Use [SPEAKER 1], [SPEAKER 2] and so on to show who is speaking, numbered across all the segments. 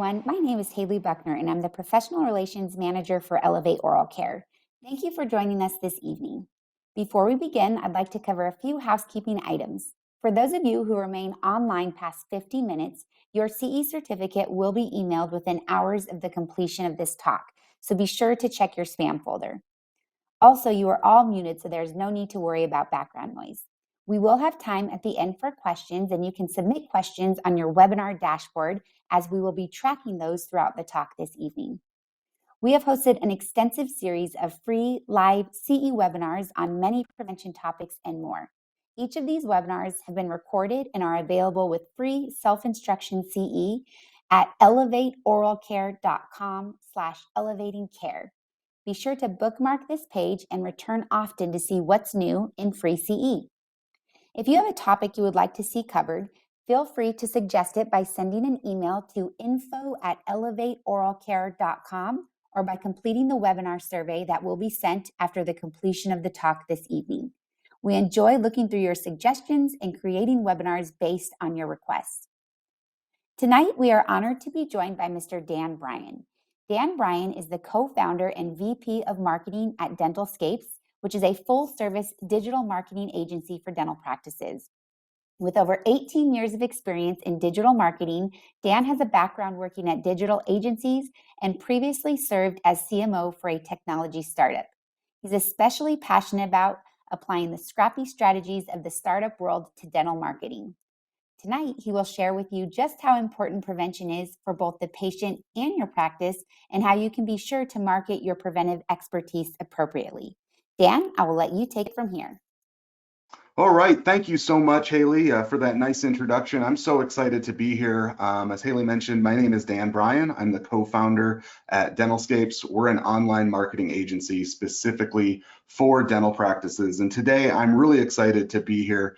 [SPEAKER 1] everyone. My name is Haley Buckner, and I'm the Professional Relations Manager for Elevate Oral Care. Thank you for joining us this evening. Before we begin, I'd like to cover a few housekeeping items. For those of you who remain online past 50 minutes, your CE certificate will be emailed within hours of the completion of this talk, so be sure to check your spam folder. Also, you are all muted, so there's no need to worry about background noise. We will have time at the end for questions, and you can submit questions on your webinar dashboard as we will be tracking those throughout the talk this evening. We have hosted an extensive series of free live CE webinars on many prevention topics and more. Each of these webinars have been recorded and are available with free self-instruction CE at elevateoralcare.com/elevatingcare. Be sure to bookmark this page and return often to see what's new in free CE. If you have a topic you would like to see covered, feel free to suggest it by sending an email to info@elevateoralcare.com or by completing the webinar survey that will be sent after the completion of the talk this evening. We enjoy looking through your suggestions and creating webinars based on your requests. Tonight, we are honored to be joined by Mr. Dan Bryan. Dan Bryan is the co-founder and VP of Marketing at DentalScapes, which is a full-service digital marketing agency for dental practices. With over 18 years of experience in digital marketing, Dan has a background working at digital agencies and previously served as CMO for a technology startup. He's especially passionate about applying the scrappy strategies of the startup world to dental marketing. Tonight, he will share with you just how important prevention is for both the patient and your practice, and how you can be sure to market your preventive expertise appropriately. Dan, I will let you take it from here.
[SPEAKER 2] All right, thank you so much, Haley, for that nice introduction. I'm so excited to be here. As Haley mentioned, my name is Dan Bryan. I'm the co-founder at DentalScapes. We're an online marketing agency specifically for dental practices. And today I'm really excited to be here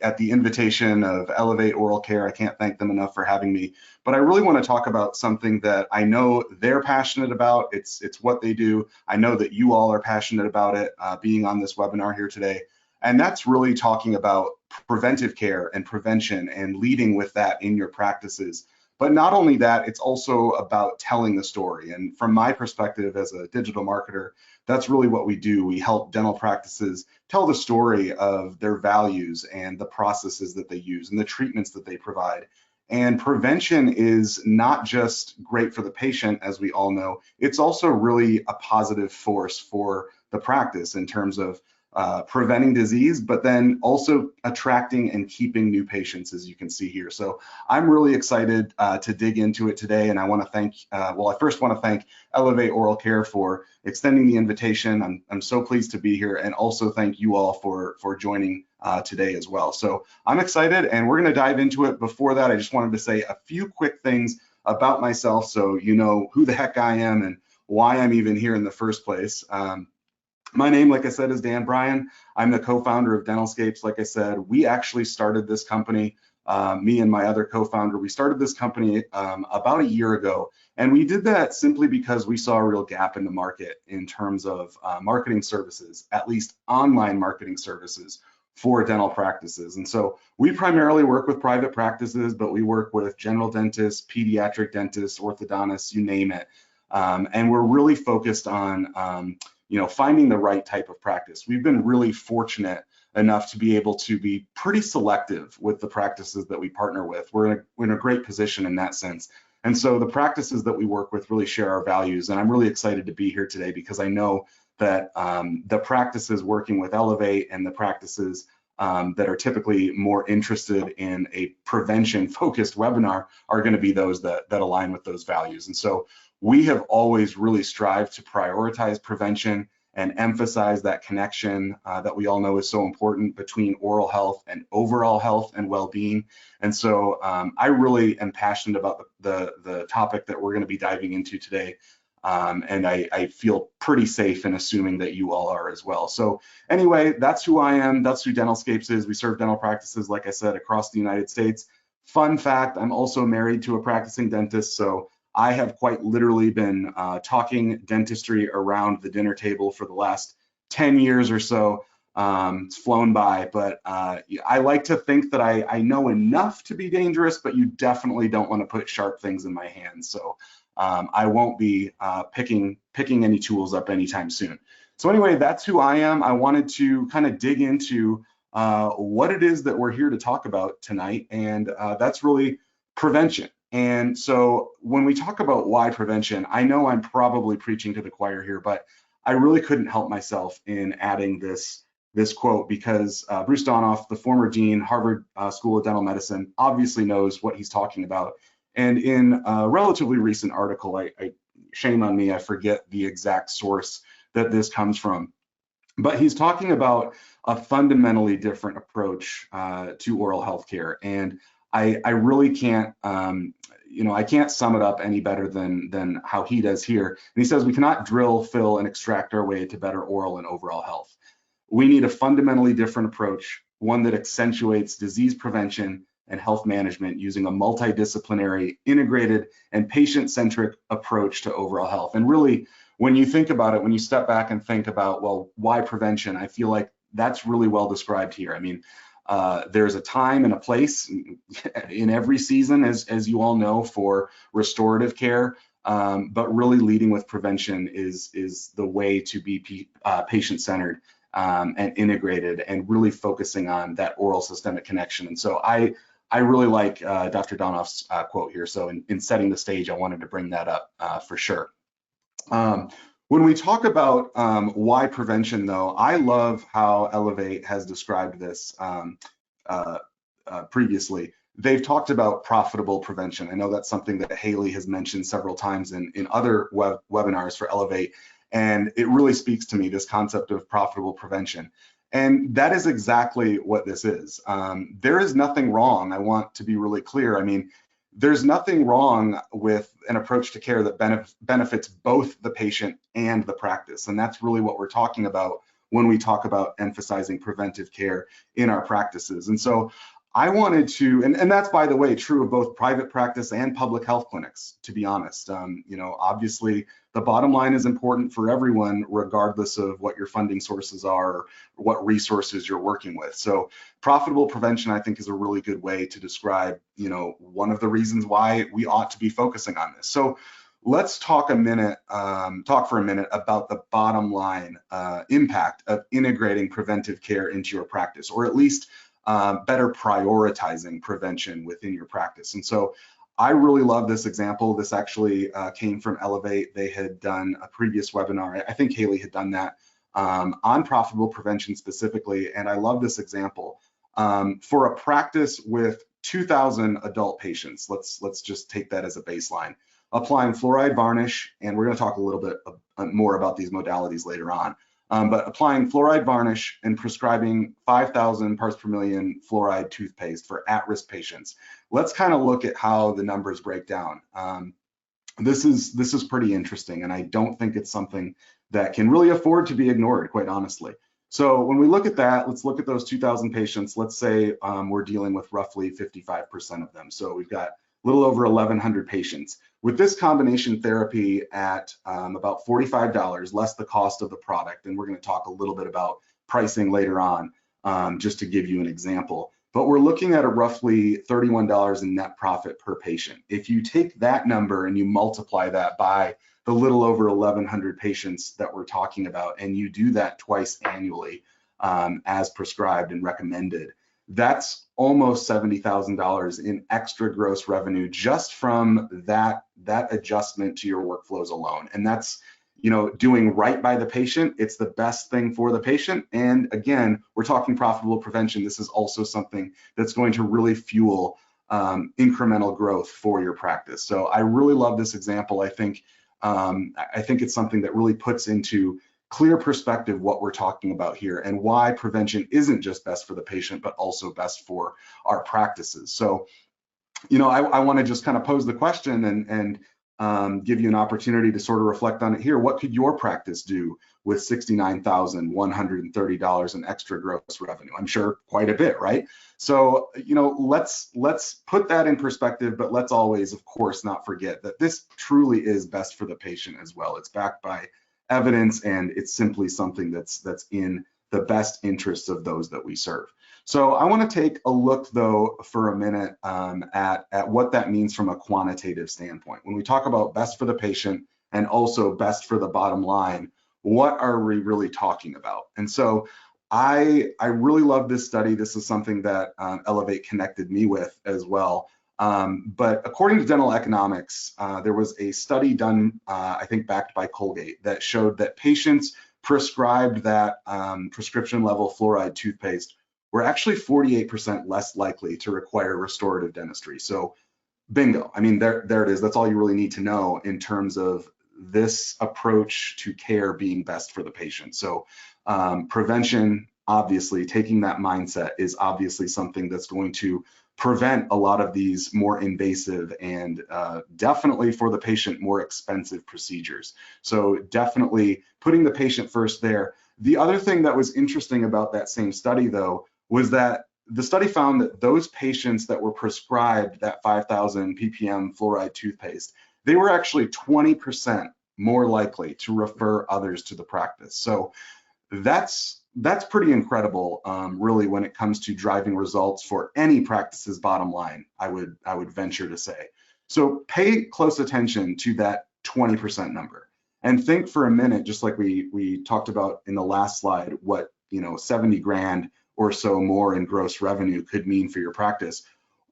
[SPEAKER 2] at the invitation of Elevate Oral Care. I can't thank them enough for having me. But I really want to talk about something that I know they're passionate about. It's what they do. I know that you all are passionate about it, being on this webinar here today. And that's really talking about preventive care and prevention and leading with that in your practices. But not only that, it's also about telling the story. And from my perspective as a digital marketer, that's really what we do. We help dental practices tell the story of their values and the processes that they use and the treatments that they provide. And prevention is not just great for the patient, as we all know, it's also really a positive force for the practice in terms of preventing disease, but then also attracting and keeping new patients, as you can see here. So I'm really excited to dig into it today, and I want to thank, I first want to thank Elevate Oral Care for extending the invitation. I'm so pleased to be here, and also thank you all for joining today as well. So I'm excited, and we're going to dive into it. Before that, I just wanted to say a few quick things about myself so you know who the heck I am and why I'm even here in the first place. My name, like I said, is Dan Bryan. I'm the co-founder of DentalScapes. Like I said, we actually started this company, me and my other co-founder, we started this company about a year ago. And we did that simply because we saw a real gap in the market in terms of marketing services, at least online marketing services for dental practices. And so we primarily work with private practices, but we work with general dentists, pediatric dentists, orthodontists, you name it. And we're really focused on finding the right type of practice. We've been really fortunate enough to be able to be pretty selective with the practices that we partner with. We're in a great position in that sense. And so the practices that we work with really share our values. And I'm really excited to be here today because I know that the practices working with Elevate and the practices that are typically more interested in a prevention-focused webinar are going to be those that align with those values. And so we have always really strived to prioritize prevention and emphasize that connection that we all know is so important between oral health and overall health and well-being. And so I really am passionate about the topic that we're going to be diving into today. And I feel pretty safe in assuming that you all are as well. So anyway, that's who I am. That's who DentalScapes is. We serve dental practices, like I said, across the United States. Fun fact, I'm also married to a practicing dentist. So I have quite literally been talking dentistry around the dinner table for the last 10 years or so. It's flown by, but I like to think that I know enough to be dangerous, but you definitely don't want to put sharp things in my hands. So I won't be picking any tools up anytime soon. So anyway, that's who I am. I wanted to kind of dig into what it is that we're here to talk about tonight, and that's really prevention. And so when we talk about why prevention, I know I'm probably preaching to the choir here, but I really couldn't help myself in adding this quote because Bruce Donoff, the former dean, Harvard School of Dental Medicine, obviously knows what he's talking about. And in a relatively recent article, I shame on me, I forget the exact source that this comes from, but he's talking about a fundamentally different approach to oral health care. And I really can't, I can't sum it up any better than how he does here. And he says, we cannot drill, fill, and extract our way to better oral and overall health. We need a fundamentally different approach, one that accentuates disease prevention and health management using a multidisciplinary, integrated, and patient-centric approach to overall health. And really, when you think about it, when you step back and think about, well, why prevention? I feel like that's really well described here. I mean, there's a time and a place in every season, as you all know, for restorative care, but really leading with prevention is the way to be patient-centered and integrated, and really focusing on that oral systemic connection. And so I really like Dr. Donoff's quote here. So in setting the stage, I wanted to bring that up for sure. When we talk about why prevention, though, I love how Elevate has described this previously. They've talked about profitable prevention. I know that's something that Haley has mentioned several times in other webinars for Elevate, and it really speaks to me, this concept of profitable prevention. And that is exactly what this is. There is nothing wrong. I want to be really clear. I mean, there's nothing wrong with an approach to care that benefits both the patient and the practice. And that's really what we're talking about when we talk about emphasizing preventive care in our practices. And so I wanted to, and that's, by the way, true of both private practice and public health clinics, to be honest. Obviously, the bottom line is important for everyone, regardless of what your funding sources are, or what resources you're working with. So profitable prevention, I think, is a really good way to describe, one of the reasons why we ought to be focusing on this. So let's talk for a minute about the bottom line impact of integrating preventive care into your practice, or at least better prioritizing prevention within your practice. And so I really love this example. This actually came from Elevate. They had done a previous webinar. I think Haley had done that on profitable prevention specifically. And I love this example. For a practice with 2,000 adult patients, let's just take that as a baseline. Applying fluoride varnish, and we're going to talk a little bit more about these modalities later on. But applying fluoride varnish and prescribing 5,000 parts per million fluoride toothpaste for at-risk patients. Let's kind of look at how the numbers break down. This is pretty interesting, and I don't think it's something that can really afford to be ignored, quite honestly. So when we look at that, let's look at those 2,000 patients. Let's say we're dealing with roughly 55% of them. So we've got a little over 1,100 patients. With this combination therapy at about $45, less the cost of the product, and we're going to talk a little bit about pricing later on, just to give you an example. But we're looking at a roughly $31 in net profit per patient. If you take that number and you multiply that by the little over 1,100 patients that we're talking about, and you do that twice annually as prescribed and recommended, that's almost $70,000 in extra gross revenue just from that adjustment to your workflows alone. And that's, doing right by the patient. It's the best thing for the patient. And again, we're talking profitable prevention. This is also something that's going to really fuel incremental growth for your practice. So I really love this example. I think it's something that really puts into clear perspective what we're talking about here and why prevention isn't just best for the patient, but also best for our practices. So, I want to just kind of pose the question and give you an opportunity to sort of reflect on it here. What could your practice do with $69,130 in extra gross revenue? I'm sure quite a bit, right? So, let's put that in perspective, but let's always, of course, not forget that this truly is best for the patient as well. It's backed by evidence, and it's simply something that's in the best interests of those that we serve. So I want to take a look, though, for a minute at what that means from a quantitative standpoint. When we talk about best for the patient and also best for the bottom line, what are we really talking about? And so I really love this study. This is something that Elevate connected me with as well. But according to Dental Economics, there was a study done, I think backed by Colgate, that showed that patients prescribed that prescription level fluoride toothpaste were actually 48% less likely to require restorative dentistry. So bingo, I mean, there it is. That's all you really need to know in terms of this approach to care being best for the patient. So prevention, obviously, taking that mindset is obviously something that's going to prevent a lot of these more invasive and definitely for the patient more expensive procedures. So definitely putting the patient first there. The other thing that was interesting about that same study, though, was that the study found that those patients that were prescribed that 5,000 ppm fluoride toothpaste, they were actually 20% more likely to refer others to the practice. So that's pretty incredible, really, when it comes to driving results for any practice's bottom line, I would venture to say. So pay close attention to that 20% number and think for a minute, just like we talked about in the last slide, what 70 grand or so more in gross revenue could mean for your practice.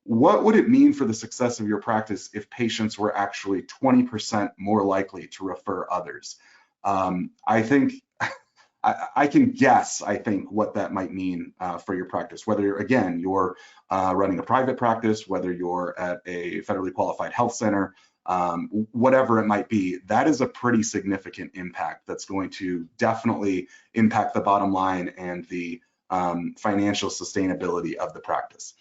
[SPEAKER 2] What would it mean for the success of your practice if patients were actually 20% more likely to refer others? I think I can guess, I think, what that might mean for your practice, whether, again, you're running a private practice, whether you're at a federally qualified health center, whatever it might be. That is a pretty significant impact that's going to definitely impact the bottom line and the financial sustainability of the practice.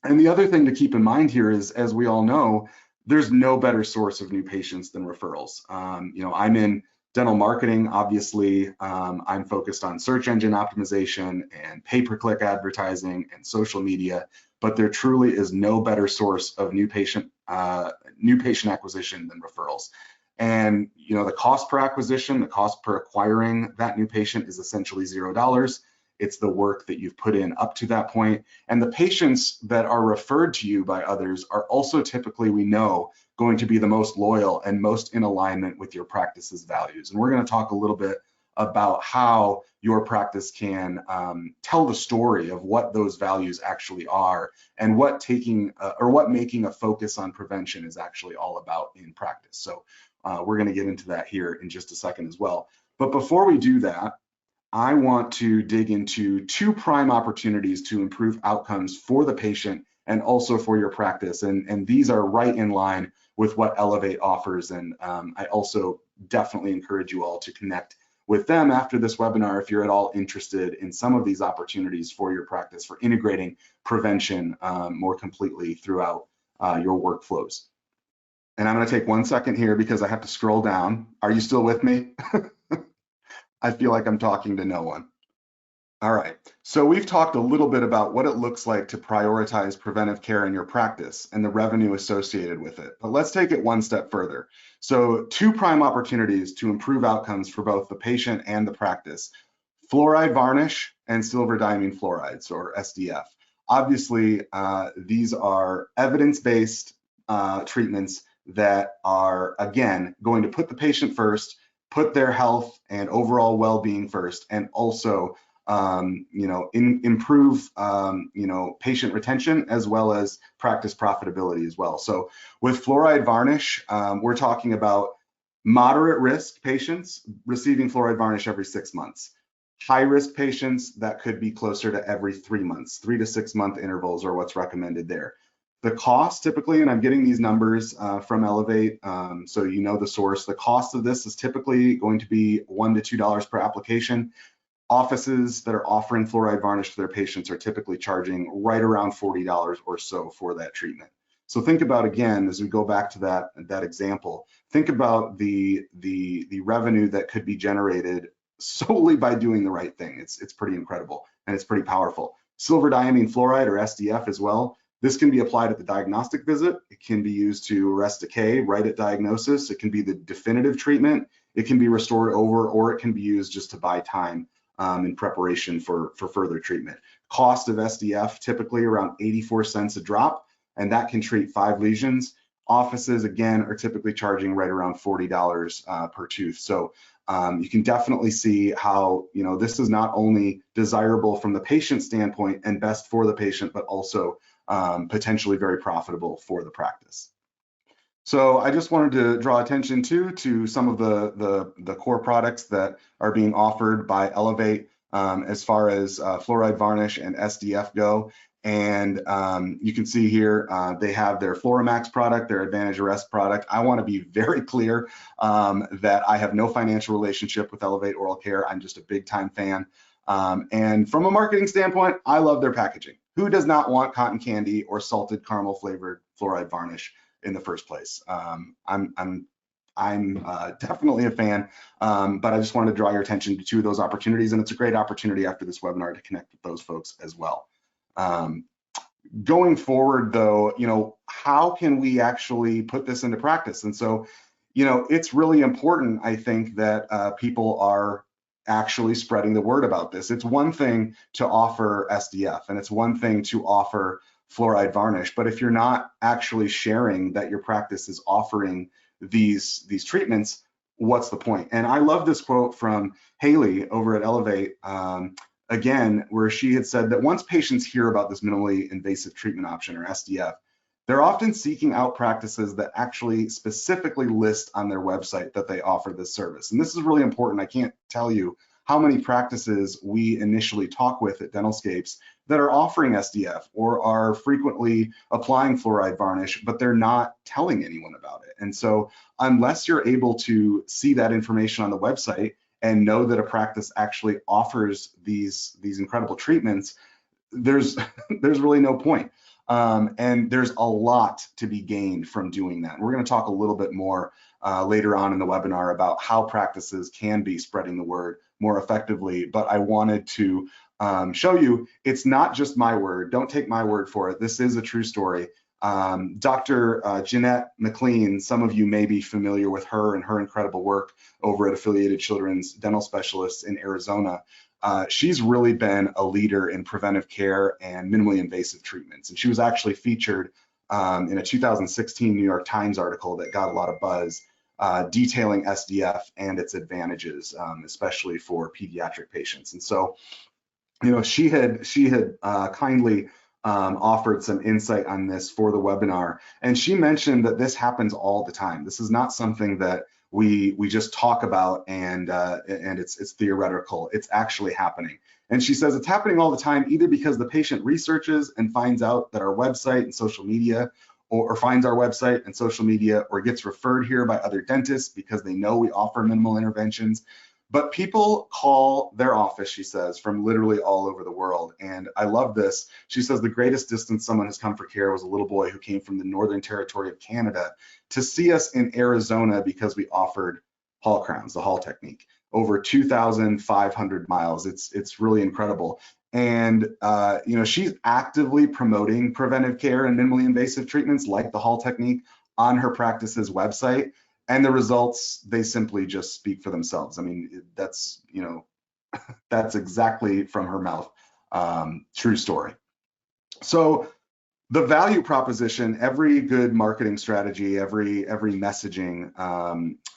[SPEAKER 2] And the other thing to keep in mind here is, as we all know, there's no better source of new patients than referrals. I'm in dental marketing, obviously. I'm focused on search engine optimization and pay-per-click advertising and social media, but there truly is no better source of new patient acquisition than referrals. And the cost per acquisition, the cost per acquiring that new patient is essentially $0. It's the work that you've put in up to that point. And the patients that are referred to you by others are also typically, we know, going to be the most loyal and most in alignment with your practice's values. And we're going to talk a little bit about how your practice can tell the story of what those values actually are and what making a focus on prevention is actually all about in practice. So we're going to get into that here in just a second as well. But before we do that, I want to dig into two prime opportunities to improve outcomes for the patient and also for your practice. And these are right in line with what Elevate offers. And I also definitely encourage you all to connect with them after this webinar if you're at all interested in some of these opportunities for your practice for integrating prevention more completely throughout your workflows. And I'm going to take 1 second here because I have to scroll down. Are you still with me? I feel like I'm talking to no one. All right, so we've talked a little bit about what it looks like to prioritize preventive care in your practice and the revenue associated with it, but let's take it one step further. So two prime opportunities to improve outcomes for both the patient and the practice: fluoride varnish and silver diamine fluorides, or SDF. Obviously, these are evidence-based treatments that are, again, going to put the patient first, put their health and overall well-being first, and also improve patient retention as well as practice profitability as well. So with fluoride varnish, we're talking about moderate risk patients receiving fluoride varnish every 6 months. High risk patients, that could be closer to every 3 months. 3 to 6 month intervals are what's recommended there. The cost typically, and I'm getting these numbers from Elevate, so you know the source, the cost of this is typically going to be $1 to $2 per application. Offices that are offering fluoride varnish to their patients are typically charging right around $40 or so for that treatment. So think about, again, as we go back to that example, think about the revenue that could be generated solely by doing the right thing. It's pretty incredible and it's pretty powerful. Silver diamine fluoride, or SDF, as well. This can be applied at the diagnostic visit. It can be used to arrest decay right at diagnosis. It can be the definitive treatment. It can be restored over, or it can be used just to buy time in preparation for further treatment. Cost of SDF typically around 84 cents a drop, and that can treat 5 lesions. Offices, again, are typically charging right around $40 per tooth. So you can definitely see how, this is not only desirable from the patient standpoint and best for the patient, but also potentially very profitable for the practice. So I just wanted to draw attention to some of the core products that are being offered by Elevate as far as fluoride varnish and SDF go. And you can see here, they have their FluoriMax product, their Advantage Arrest product. I want to be very clear that I have no financial relationship with Elevate Oral Care. I'm just a big time fan. And from a marketing standpoint, I love their packaging. Who does not want cotton candy or salted caramel flavored fluoride varnish in the first place? I'm definitely a fan, but I just wanted to draw your attention to 2 of those opportunities, and it's a great opportunity after this webinar to connect with those folks as well. Going forward though, how can we actually put this into practice? And so, it's really important, I think, that people are actually spreading the word about this. It's one thing to offer SDF, and it's one thing to offer fluoride varnish, but if you're not actually sharing that your practice is offering these treatments, what's the point? And I love this quote from Haley over at Elevate, again, where she had said that once patients hear about this minimally invasive treatment option, or SDF, they're often seeking out practices that actually specifically list on their website that they offer this service. And this is really important. I can't tell you how many practices we initially talk with at DentalScapes that are offering SDF or are frequently applying fluoride varnish, but they're not telling anyone about it. And so unless you're able to see that information on the website and know that a practice actually offers these incredible treatments, there's really no point. And there's a lot to be gained from doing that. We're going to talk a little bit more later on in the webinar about how practices can be spreading the word more effectively, but I wanted to show you it's not just my word. Don't take my word for it. This is a true story. Dr. Jeanette McLean, some of you may be familiar with her and her incredible work over at Affiliated Children's Dental Specialists in Arizona. She's really been a leader in preventive care and minimally invasive treatments. And she was actually featured in a 2016 New York Times article that got a lot of buzz, detailing SDF and its advantages, especially for pediatric patients. And so, she had kindly offered some insight on this for the webinar, and she mentioned that this happens all the time. This is not something that we just talk about and it's theoretical. It's actually happening. And she says it's happening all the time, either because the patient researches and finds out that our website and social media, or finds our website and social media, or gets referred here by other dentists because they know we offer minimal interventions. But people call their office, she says, from literally all over the world. And I love this. She says the greatest distance someone has come for care was a little boy who came from the Northern Territory of Canada to see us in Arizona because we offered Hall crowns, the Hall technique, over 2,500 miles. It's really incredible. And she's actively promoting preventive care and minimally invasive treatments like the Hall technique on her practice's website. And the results, they simply just speak for themselves. I mean, that's exactly from her mouth. True story. So the value proposition, every good marketing strategy, every messaging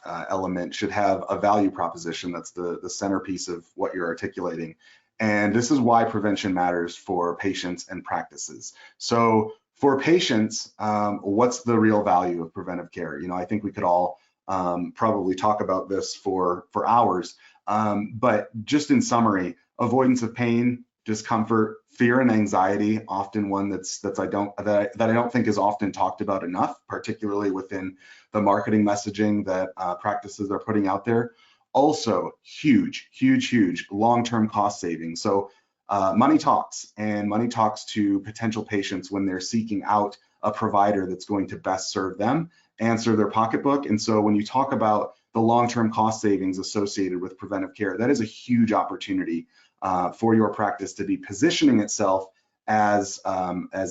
[SPEAKER 2] element should have a value proposition. That's the centerpiece of what you're articulating. And this is why prevention matters for patients and practices. So for patients, what's the real value of preventive care? I think we could all probably talk about this for hours, but just in summary, avoidance of pain, discomfort, fear, and anxiety, often one that I don't think is often talked about enough, particularly within the marketing messaging that practices are putting out there. Also, huge long-term cost savings. So money talks, and money talks to potential patients when they're seeking out a provider that's going to best serve them and serve their pocketbook. And so when you talk about the long-term cost savings associated with preventive care, that is a huge opportunity for your practice to be positioning itself as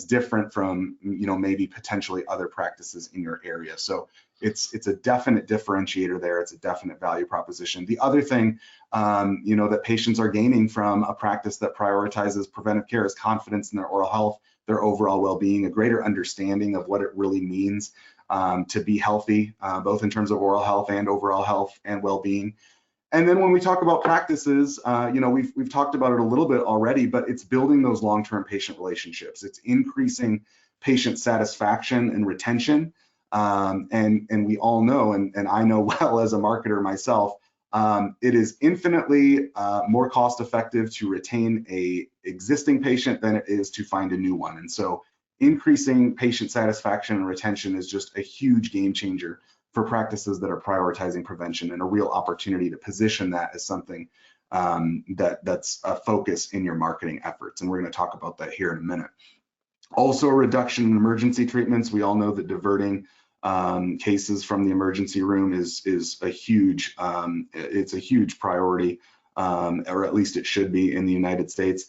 [SPEAKER 2] different from maybe potentially other practices in your area. So it's a definite differentiator there. It's a definite value proposition. The other thing, that patients are gaining from a practice that prioritizes preventive care is confidence in their oral health, their overall well-being, a greater understanding of what it really means to be healthy, both in terms of oral health and overall health and well-being. And then when we talk about practices, we've talked about it a little bit already, but it's building those long-term patient relationships. It's increasing patient satisfaction and retention. And we all know, and I know well as a marketer myself, it is infinitely more cost-effective to retain a existing patient than it is to find a new one. And so increasing patient satisfaction and retention is just a huge game changer for practices that are prioritizing prevention, and a real opportunity to position that as something that's a focus in your marketing efforts. And we're going to talk about that here in a minute. Also, a reduction in emergency treatments. We all know that diverting cases from the emergency room is a huge, it's a huge priority, or at least it should be in the United States.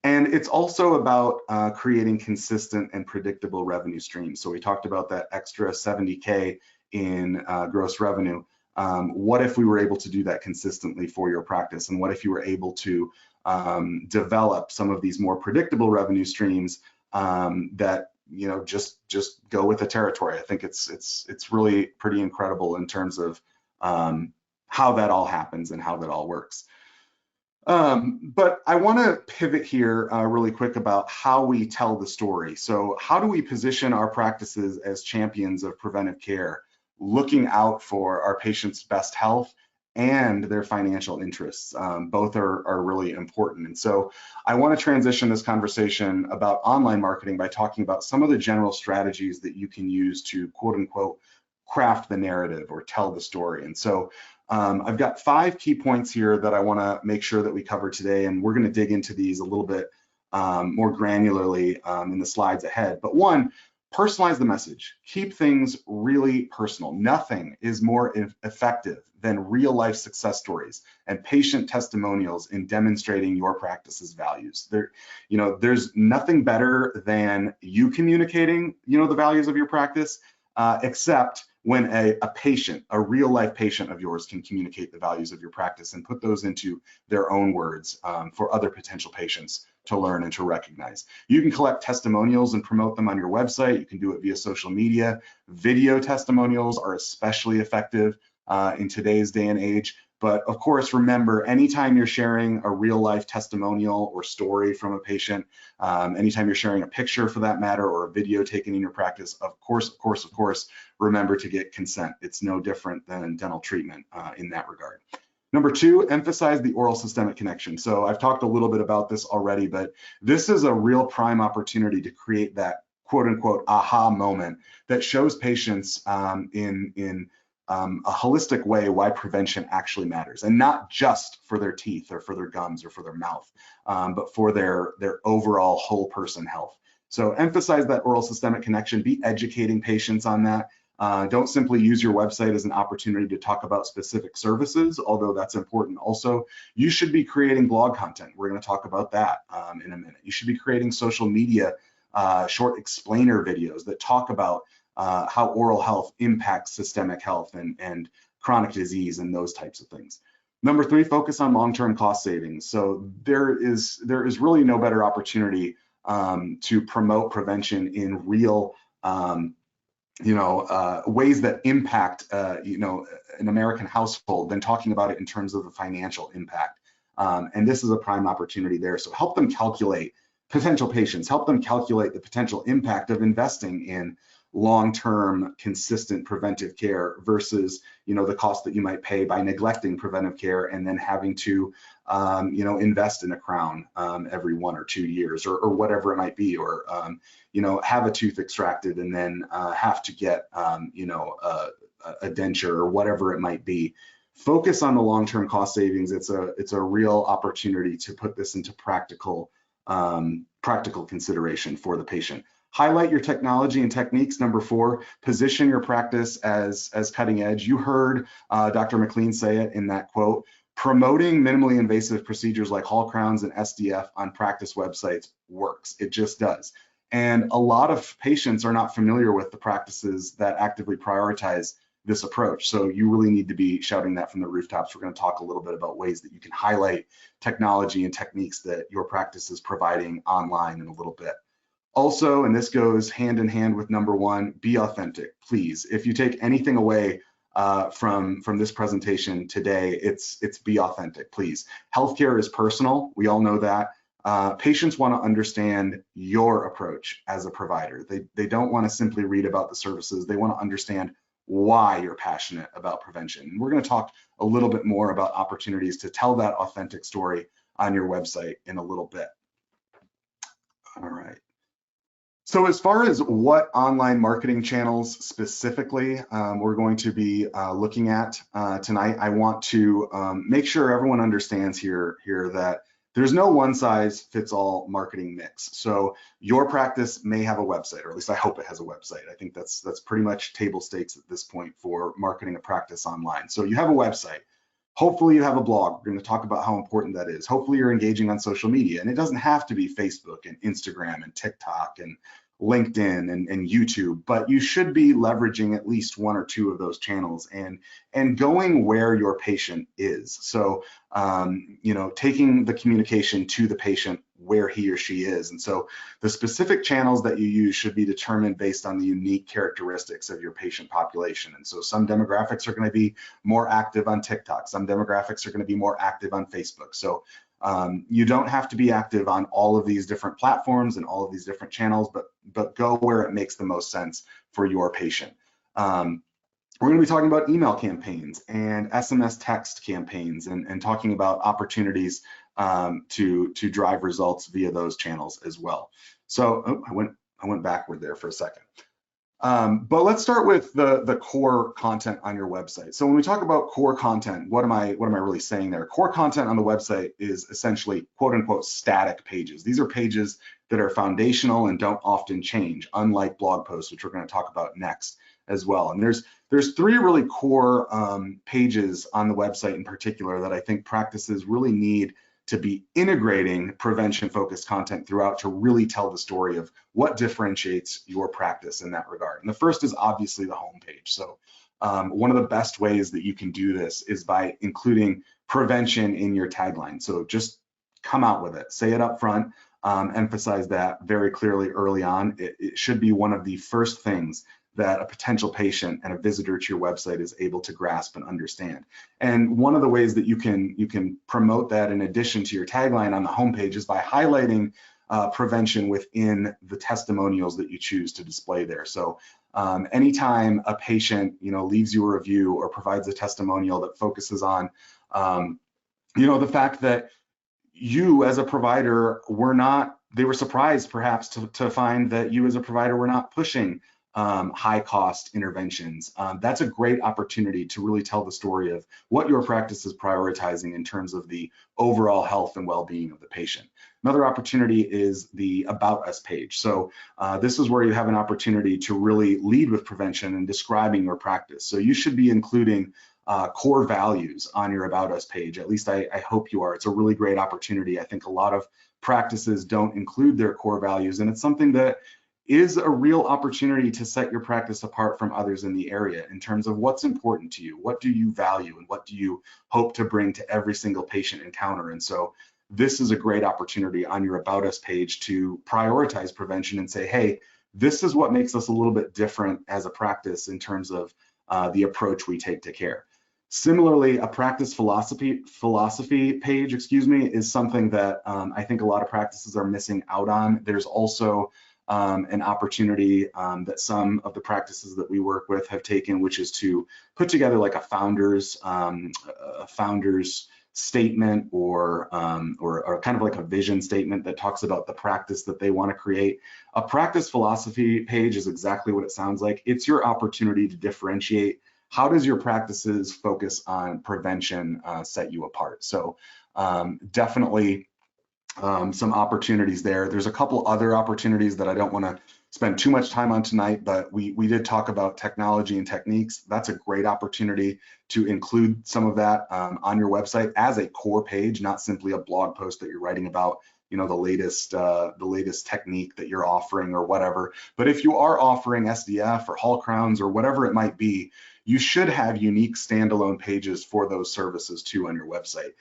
[SPEAKER 2] And it's also about creating consistent and predictable revenue streams. So we talked about that extra 70K in gross revenue. What if we were able to do that consistently for your practice? And what if you were able to develop some of these more predictable revenue streams that just go with the territory? I think it's really pretty incredible in terms of how that all happens and how that all works. But I want to pivot here really quick about how we tell the story. So how do we position our practices as champions of preventive care, looking out for our patients' best health and their financial interests? Both are really important. And so I want to transition this conversation about online marketing by talking about some of the general strategies that you can use to, quote unquote, craft the narrative or tell the story. And so I've got 5 key points here that I want to make sure that we cover today, and we're going to dig into these a little bit more granularly in the slides ahead. But one, personalize the message. Keep things really personal. Nothing is more effective than real life success stories and patient testimonials in demonstrating your practice's values. There's nothing better than you communicating, the values of your practice, except when a patient, a real life patient of yours, can communicate the values of your practice and put those into their own words for other potential patients to learn and to recognize. You can collect testimonials and promote them on your website. You can do it via social media. Video testimonials are especially effective in today's day and age. But of course, remember, anytime you're sharing a real life testimonial or story from a patient, anytime you're sharing a picture for that matter, or a video taken in your practice, of course, remember to get consent. It's no different than dental treatment in that regard. Number 2, emphasize the oral systemic connection. So I've talked a little bit about this already, but this is a real prime opportunity to create that quote unquote aha moment that shows patients in a holistic way why prevention actually matters, and not just for their teeth or for their gums or for their mouth, but for their overall whole person health. So emphasize that oral systemic connection, be educating patients on that. Don't simply use your website as an opportunity to talk about specific services, although that's important also. You should be creating blog content. We're going to talk about that in a minute. You should be creating social media short explainer videos that talk about how oral health impacts systemic health and chronic disease and those types of things. Number 3, focus on long-term cost savings. So there is really no better opportunity to promote prevention in real ways that impact an American household than talking about it in terms of the financial impact. And this is a prime opportunity there. So help them calculate, potential patients, help them calculate the potential impact of investing in long-term consistent preventive care versus the cost that you might pay by neglecting preventive care and then having to invest in a crown every 1 or 2 years or whatever it might be, or have a tooth extracted and then have to get a denture or whatever it might be. Focus on the long-term cost savings. It's a real opportunity to put this into practical consideration for the patient. Highlight your technology and techniques. Number 4, position your practice as cutting edge. You heard Dr. McLean say it in that quote. Promoting minimally invasive procedures like Hall crowns and SDF on practice websites works. It just does. And a lot of patients are not familiar with the practices that actively prioritize this approach. So you really need to be shouting that from the rooftops. We're going to talk a little bit about ways that you can highlight technology and techniques that your practice is providing online in a little bit. Also, and this goes hand in hand with number one, be authentic, please. If you take anything away from this presentation today, it's be authentic, please. Healthcare is personal. We all know that. Patients want to understand your approach as a provider. They don't want to simply read about the services. They want to understand why you're passionate about prevention. And we're going to talk a little bit more about opportunities to tell that authentic story on your website in a little bit. All right. So as far as what online marketing channels specifically we're going to be looking at tonight, I want to make sure everyone understands here that there's no one size fits all marketing mix. So your practice may have a website, or at least I hope it has a website. I think that's pretty much table stakes at this point for marketing a practice online. So you have a website. Hopefully you have a blog. We're going to talk about how important that is. Hopefully you're engaging on social media, and it doesn't have to be Facebook and Instagram and TikTok and LinkedIn and YouTube, but you should be leveraging at least one or two of those channels and going where your patient is. So, you know, taking the communication to the patient where he or she is. And so the specific channels that you use should be determined based on the unique characteristics of your patient population. And so some demographics are going to be more active on TikTok. Some demographics are going to be more active on Facebook. So you don't have to be active on all of these different platforms and all of these different channels, but go where it makes the most sense for your patient. We're going to be talking about email campaigns and SMS text campaigns and talking about opportunities to drive results via those channels as well. So I went backward there for a second. But let's start with the core content on your website. So when we talk about core content, what am I really saying there? Core content on the website is essentially quote unquote static pages. These are pages that are foundational and don't often change, unlike blog posts, which we're going to talk about next as well. And there's three really core pages on the website in particular that I think practices really need to be integrating prevention-focused content throughout to really tell the story of what differentiates your practice in that regard. And the first is obviously the homepage. So one of the best ways that you can do this is by including prevention in your tagline. So just come out with it, say it up front, emphasize that very clearly early on. It should be one of the first things that a potential patient and a visitor to your website is able to grasp and understand. And one of the ways that you can promote that in addition to your tagline on the homepage is by highlighting prevention within the testimonials that you choose to display there. So anytime a patient leaves you a review or provides a testimonial that focuses on the fact that you as a provider they were surprised perhaps to find that you as a provider were not pushing high cost interventions. That's a great opportunity to really tell the story of what your practice is prioritizing in terms of the overall health and well-being of the patient. Another opportunity is the About Us page. So this is where you have an opportunity to really lead with prevention and describing your practice. So you should be including core values on your About Us page. At least I hope you are. It's a really great opportunity. I think a lot of practices don't include their core values, and it's something that is a real opportunity to set your practice apart from others in the area in terms of what's important to you, what do you value, and what do you hope to bring to every single patient encounter. And so this is a great opportunity on your About Us page to prioritize prevention and say, hey, this is what makes us a little bit different as a practice in terms of the approach we take to care. Similarly, a practice philosophy page, is something that I think a lot of practices are missing out on. There's also an opportunity that some of the practices that we work with have taken, which is to put together like a founder's statement or kind of like a vision statement that talks about the practice that they want to create. A practice philosophy page is exactly what it sounds like. It's your opportunity to differentiate. How does your practice's focus on prevention set you apart? So definitely some opportunities there. There's a couple other opportunities that I don't want to spend too much time on tonight, but we did talk about technology and techniques. That's a great opportunity to include some of that on your website as a core page, not simply a blog post that you're writing about the latest technique that you're offering or whatever. But if you are offering SDF or Hall crowns or whatever it might be, you should have unique standalone pages for those services too on your website.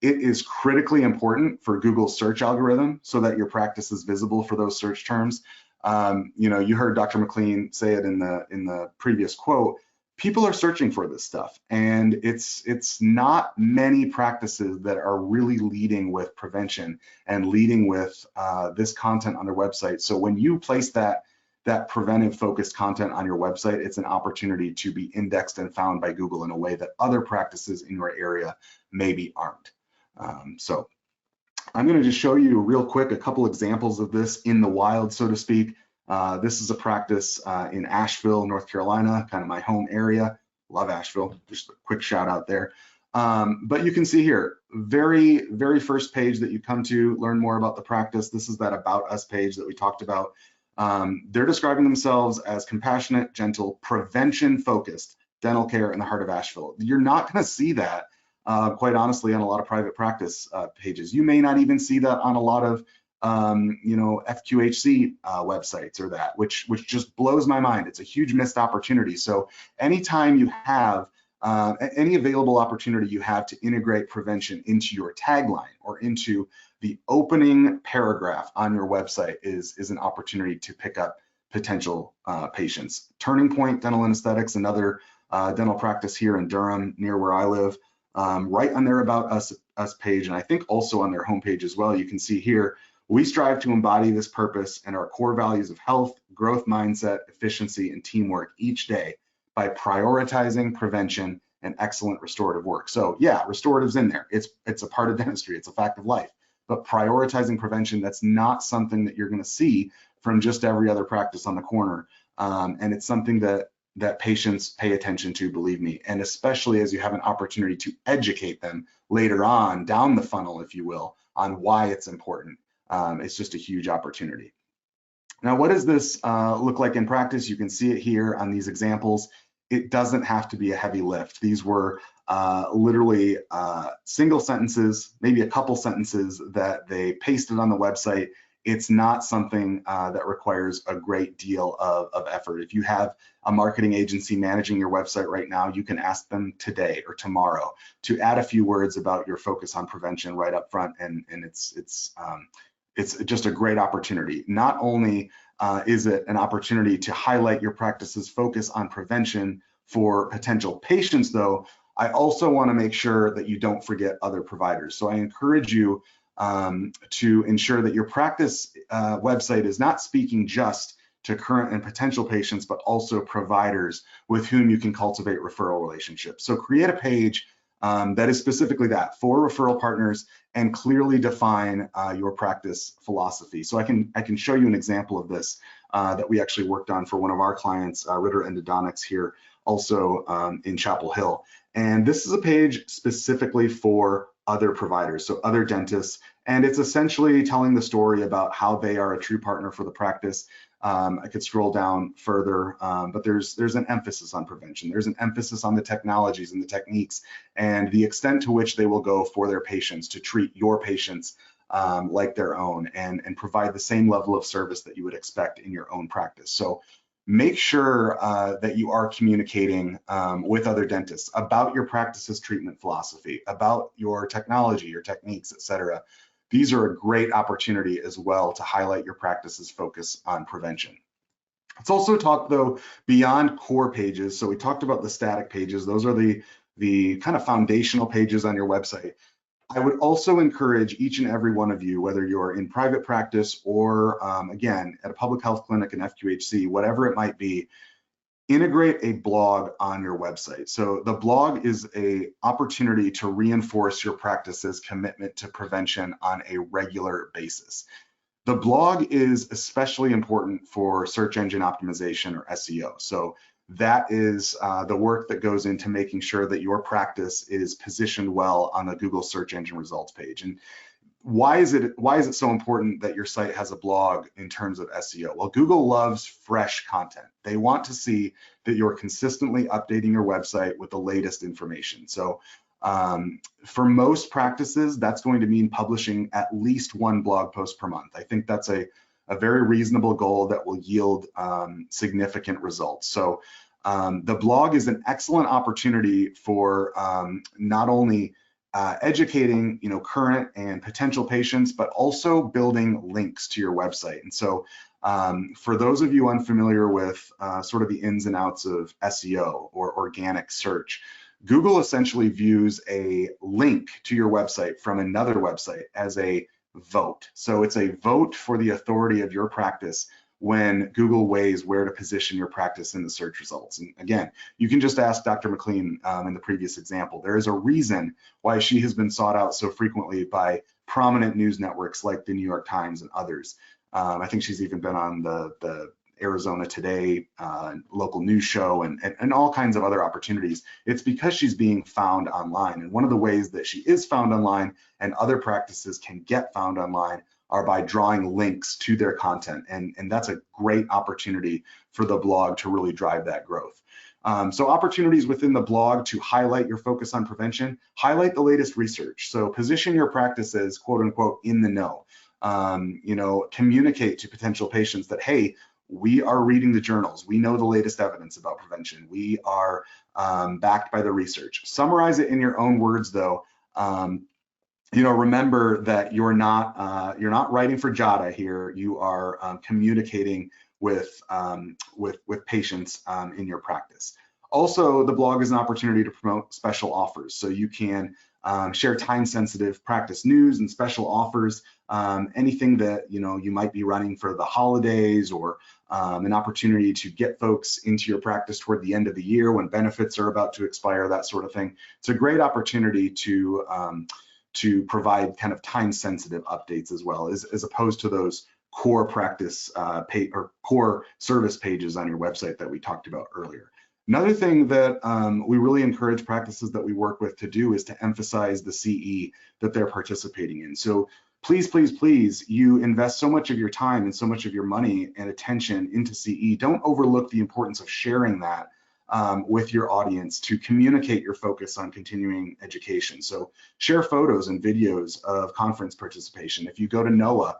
[SPEAKER 2] It is critically important for Google's search algorithm so that your practice is visible for those search terms. You know, you heard Dr. McLean say it in the previous quote. People are searching for this stuff, and it's not many practices that are really leading with prevention and leading with this content on their website. So when you place that preventive focused content on your website, it's an opportunity to be indexed and found by Google in a way that other practices in your area maybe aren't. So I'm going to just show you real quick a couple examples of this in the wild, so to speak. This is a practice in Asheville, North Carolina, kind of my home area. Love Asheville, just a quick shout out there. But you can see here, very first page that you come to learn more about the practice. This is that About Us page that we talked about. They're describing themselves as compassionate, gentle, prevention-focused dental care in the heart of Asheville. You're not going to see that, quite honestly, on a lot of private practice pages. You may not even see that on a lot of you know, FQHC websites or that, which just blows my mind. It's a huge missed opportunity. So anytime you have any available opportunity you have to integrate prevention into your tagline or into the opening paragraph on your website is an opportunity to pick up potential patients. Turning Point Dental Anesthetics, another dental practice here in Durham, near where I live, right on their About Us page, and I think also on their homepage as well, you can see here, we strive to embody this purpose and our core values of health, growth mindset, efficiency, and teamwork each day by prioritizing prevention and excellent restorative work. So yeah, restorative's in there. It's a part of dentistry. It's a fact of life. But prioritizing prevention, that's not something that you're going to see from just every other practice on the corner. And it's something that patients pay attention to, believe me, and especially as you have an opportunity to educate them later on down the funnel, if you will, on why it's important. It's just a huge opportunity. Now, what does this look like in practice? You can see it here on these examples. It doesn't have to be a heavy lift. These were literally single sentences, maybe a couple sentences that they pasted on the website. It's not something that requires a great deal of effort. If you have a marketing agency managing your website right now, you can ask them today or tomorrow to add a few words about your focus on prevention right up front, and it's just a great opportunity. Not only is it an opportunity to highlight your practice's focus on prevention for potential patients, though, I also want to make sure that you don't forget other providers. So I encourage you to ensure that your practice website is not speaking just to current and potential patients, but also providers with whom you can cultivate referral relationships. So create a page that is specifically that, for referral partners, and clearly define your practice philosophy. So I can show you an example of this that we actually worked on for one of our clients, Ritter Endodontics here, also in Chapel Hill. And this is a page specifically for other providers, so other dentists, and it's essentially telling the story about how they are a true partner for the practice. I could scroll down further, but there's an emphasis on prevention. There's an emphasis on the technologies and the techniques and the extent to which they will go for their patients to treat your patients like their own and provide the same level of service that you would expect in your own practice. So make sure that you are communicating with other dentists about your practice's treatment philosophy, about your technology, your techniques, etc. These are a great opportunity as well to highlight your practice's focus on prevention. Let's also talk, though, beyond core pages. So we talked about the static pages. Those are the kind of foundational pages on your website. I would also encourage each and every one of you, whether you're in private practice or, again, at a public health clinic, an FQHC, whatever it might be, integrate a blog on your website. So the blog is an opportunity to reinforce your practice's commitment to prevention on a regular basis. The blog is especially important for search engine optimization, or SEO. So that is the work that goes into making sure that your practice is positioned well on the Google search engine results page. And why is it so important that your site has a blog in terms of SEO? Well, Google loves fresh content. They want to see that you're consistently updating your website with the latest information. So for most practices, that's going to mean publishing at least one blog post per month. I think that's a very reasonable goal that will yield significant results. So The blog is an excellent opportunity for not only educating, current and potential patients, but also building links to your website. And so for those of you unfamiliar with sort of the ins and outs of SEO or organic search, Google essentially views a link to your website from another website as a vote. So it's a vote for the authority of your practice when Google weighs where to position your practice in the search results. And again, you can just ask Dr. McLean in the previous example. There is a reason why she has been sought out so frequently by prominent news networks like the New York Times and others. I think she's even been on the Arizona Today local news show and all kinds of other opportunities. It's because she's being found online. And one of the ways that she is found online and other practices can get found online are by drawing links to their content. And that's a great opportunity for the blog to really drive that growth. So opportunities within the blog to highlight your focus on prevention, highlight the latest research. So position your practice as quote unquote in the know. Communicate to potential patients that, hey, we are reading the journals. We know the latest evidence about prevention. We are backed by the research. Summarize it in your own words, though. Remember that you're not writing for JADA here. You are communicating with patients in your practice. Also, the blog is an opportunity to promote special offers. So you can share time-sensitive practice news and special offers, anything that you might be running for the holidays, or an opportunity to get folks into your practice toward the end of the year when benefits are about to expire, that sort of thing. It's a great opportunity to provide kind of time-sensitive updates as well, as opposed to those core practice or core service pages on your website that we talked about earlier. Another thing that we really encourage practices that we work with to do is to emphasize the CE that they're participating in. So please, please, please, you invest so much of your time and so much of your money and attention into CE. Don't overlook the importance of sharing that with your audience to communicate your focus on continuing education. So share photos and videos of conference participation. If you go to NOAA,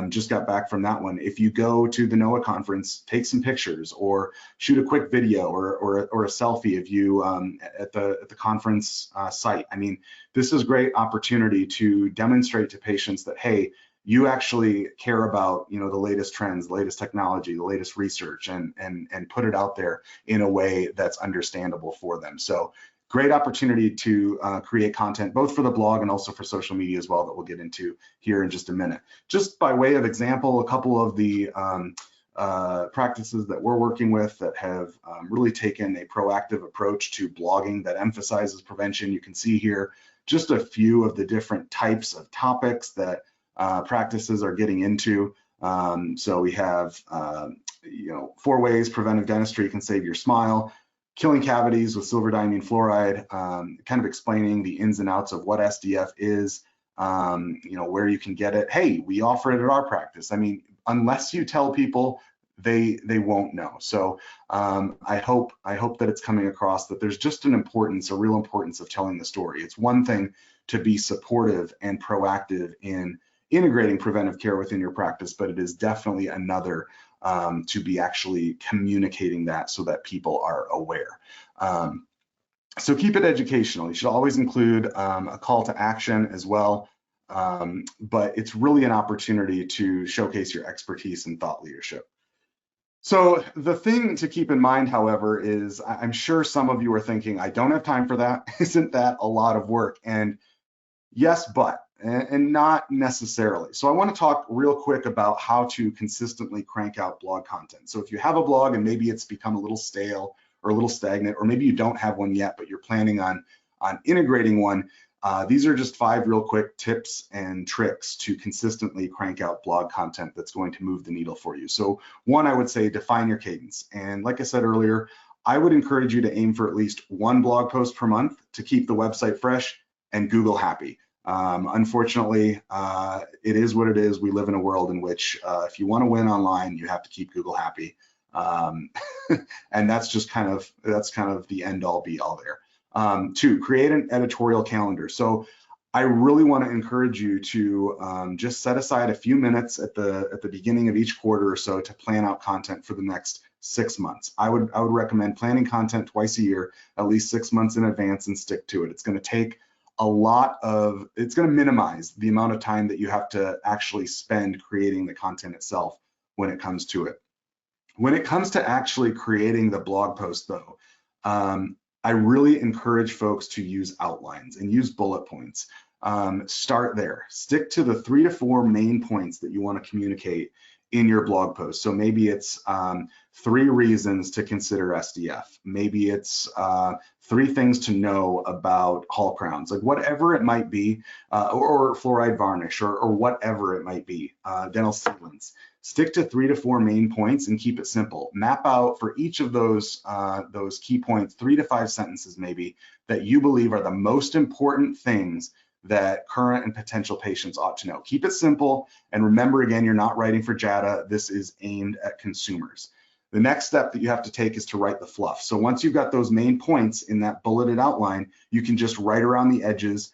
[SPEAKER 2] just got back from that one. If you go to the NOAA conference, take some pictures or shoot a quick video or a selfie of you at the conference site. I mean, this is a great opportunity to demonstrate to patients that, hey, you actually care about the latest trends, the latest technology, the latest research, and put it out there in a way that's understandable for them. So great opportunity to create content, both for the blog and also for social media as well, that we'll get into here in just a minute. Just by way of example, a couple of the practices that we're working with that have really taken a proactive approach to blogging that emphasizes prevention. You can see here just a few of the different types of topics that practices are getting into. So we have 4 ways preventive dentistry can save your smile, killing cavities with silver diamine fluoride, kind of explaining the ins and outs of what SDF is, where you can get it. Hey, we offer it at our practice. I mean, unless you tell people, they won't know. So I hope that it's coming across that there's just a real importance of telling the story. It's one thing to be supportive and proactive in integrating preventive care within your practice, but it is definitely another to be actually communicating that so that people are aware. So keep it educational. You should always include a call to action as well, but it's really an opportunity to showcase your expertise and thought leadership. So the thing to keep in mind, however, is I'm sure some of you are thinking, I don't have time for that. Isn't that a lot of work? And yes, but. And not necessarily. So I want to talk real quick about how to consistently crank out blog content. So if you have a blog and maybe it's become a little stale or a little stagnant, or maybe you don't have one yet, but you're planning on integrating one, these are just 5 real quick tips and tricks to consistently crank out blog content that's going to move the needle for you. So one, I would say define your cadence. And like I said earlier, I would encourage you to aim for at least 1 blog post per month to keep the website fresh and Google happy. Unfortunately, it is what it is. We live in a world in which if you want to win online, you have to keep Google happy. And that's just kind of the end all be all there. 2, create an editorial calendar. So I really want to encourage you to just set aside a few minutes at the beginning of each quarter or so to plan out content for the next 6 months. I would recommend planning content twice a year, at least 6 months in advance, and stick to it. It's going to take it's going to minimize the amount of time that you have to actually spend creating the content itself when it comes to it. When it comes to actually creating the blog post though, I really encourage folks to use outlines and use bullet points. Start there. Stick to the 3 to 4 main points that you want to communicate in your blog post. So maybe it's 3 reasons to consider SDF. Maybe it's 3 things to know about Hall crowns, like whatever it might be, or fluoride varnish, or whatever it might be, dental sealants. Stick to 3 to 4 main points and keep it simple. Map out for each of those key points 3 to 5 sentences maybe that you believe are the most important things that current and potential patients ought to know. Keep it simple, and remember, again, you're not writing for JADA. This is aimed at consumers. The next step that you have to take is to write the fluff. So once you've got those main points in that bulleted outline, you can just write around the edges.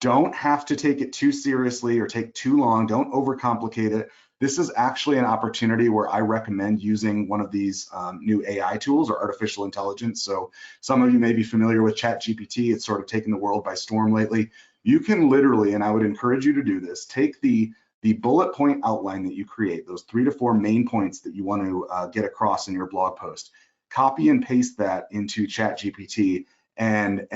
[SPEAKER 2] Don't have to take it too seriously or take too long. Don't overcomplicate it. This is actually an opportunity where I recommend using one of these new AI tools or artificial intelligence. So some of you may be familiar with ChatGPT. It's sort of taken the world by storm lately. You can literally, and I would encourage you to do this, take the bullet point outline that you create, those 3 to 4 main points that you want to get across in your blog post, copy and paste that into ChatGPT and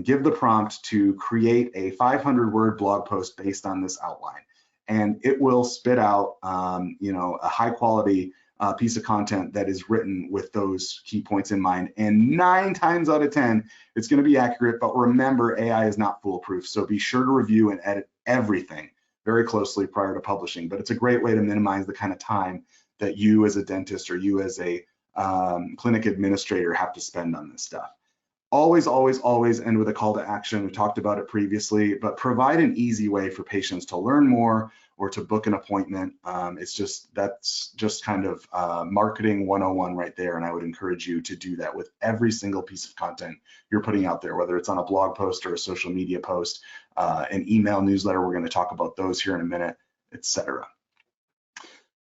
[SPEAKER 2] give the prompt to create a 500-word blog post based on this outline. And it will spit out, a high quality piece of content that is written with those key points in mind. And 9 times out of 10, it's going to be accurate. But remember, AI is not foolproof. So be sure to review and edit everything very closely prior to publishing. But it's a great way to minimize the kind of time that you as a dentist or you as a clinic administrator have to spend on this stuff. Always, always, always end with a call to action. We talked about it previously, but provide an easy way for patients to learn more or to book an appointment. That's just kind of marketing 101 right there. And I would encourage you to do that with every single piece of content you're putting out there, whether it's on a blog post or a social media post, an email newsletter. We're going to talk about those here in a minute, etc.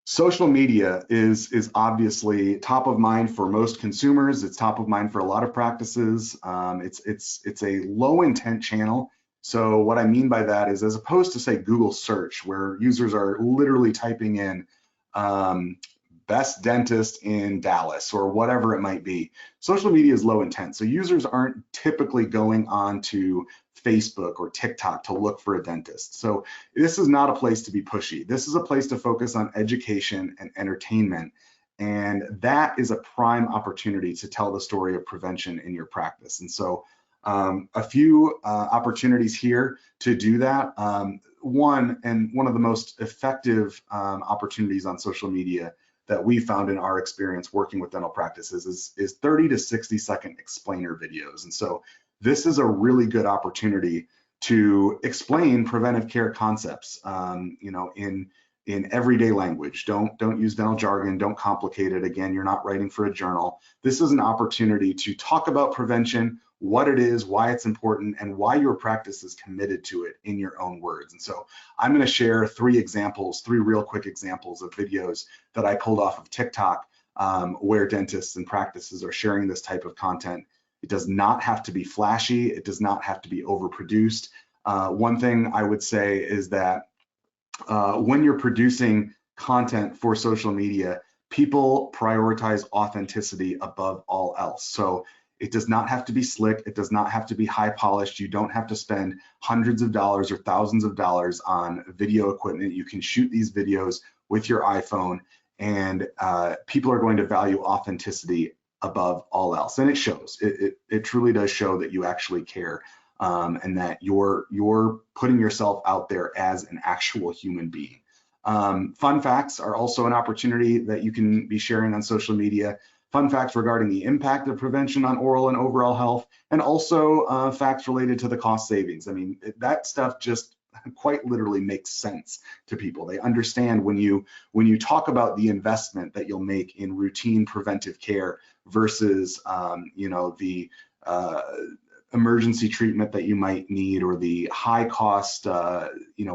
[SPEAKER 2] Social media is obviously top of mind for most consumers. It's top of mind for a lot of practices. It's a low intent channel. So what I mean by that is, as opposed to say Google search, where users are literally typing in best dentist in Dallas or whatever it might be, social media is low intent. So users aren't typically going on to Facebook or TikTok to look for a dentist. So this is not a place to be pushy. This is a place to focus on education and entertainment. And that is a prime opportunity to tell the story of prevention in your practice. And so a few opportunities here to do that. One of the most effective opportunities on social media that we found in our experience working with dental practices is 30 to 60 second explainer videos. And so this is a really good opportunity to explain preventive care concepts, in everyday language. Don't use dental jargon, don't complicate it. Again, you're not writing for a journal. This is an opportunity to talk about prevention, what it is, why it's important, and why your practice is committed to it in your own words. And so I'm going to share 3 real quick examples of videos that I pulled off of TikTok where dentists and practices are sharing this type of content. It does not have to be flashy. It does not have to be overproduced. One thing I would say is that when you're producing content for social media, people prioritize authenticity above all else. So it does not have to be slick. It does not have to be high polished. You don't have to spend hundreds of dollars or thousands of dollars on video equipment. You can shoot these videos with your iPhone, and people are going to value authenticity above all else. And it shows. It truly does show that you actually care, and that you're putting yourself out there as an actual human being. Fun facts are also an opportunity that you can be sharing on social media. Fun facts regarding the impact of prevention on oral and overall health, and also facts related to the cost savings. I mean, that stuff just quite literally makes sense to people. They understand when you talk about the investment that you'll make in routine preventive care versus emergency treatment that you might need, or the high cost,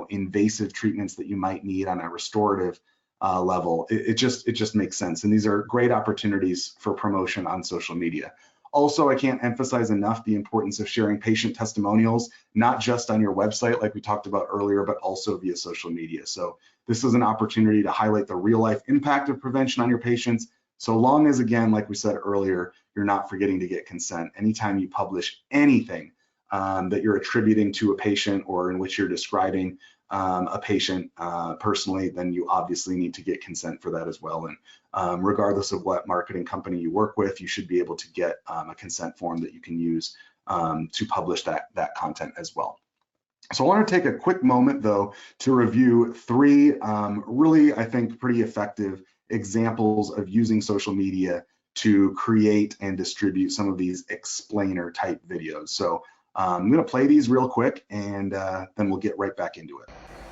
[SPEAKER 2] invasive treatments that you might need on a restorative level. It just makes sense. And these are great opportunities for promotion on social media. Also, I can't emphasize enough the importance of sharing patient testimonials, not just on your website like we talked about earlier, but also via social media. So this is an opportunity to highlight the real life impact of prevention on your patients, so long as, again, like we said earlier, you're not forgetting to get consent. Anytime you publish anything that you're attributing to a patient, or in which you're describing a patient personally, then you obviously need to get consent for that as well. And regardless of what marketing company you work with, you should be able to get a consent form that you can use to publish that content as well. So I want to take a quick moment, though, to review three really, I think, pretty effective examples of using social media to create and distribute some of these explainer type videos. So I'm going to play these real quick, and then we'll get right back into it.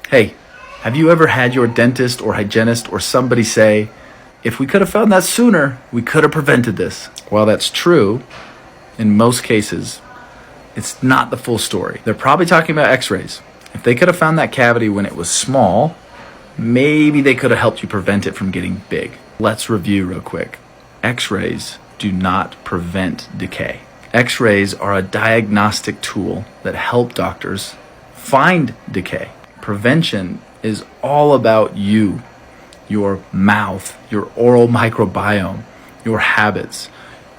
[SPEAKER 3] Hey, have you ever had your dentist or hygienist or somebody say, if we could have found that sooner, we could have prevented this? While that's true, in most cases, it's not the full story. They're probably talking about x-rays. If they could have found that cavity when it was small, maybe they could have helped you prevent it from getting big. Let's review real quick. X-rays do not prevent decay. X-rays are a diagnostic tool that help doctors find decay. Prevention is all about you, your mouth, your oral microbiome, your habits,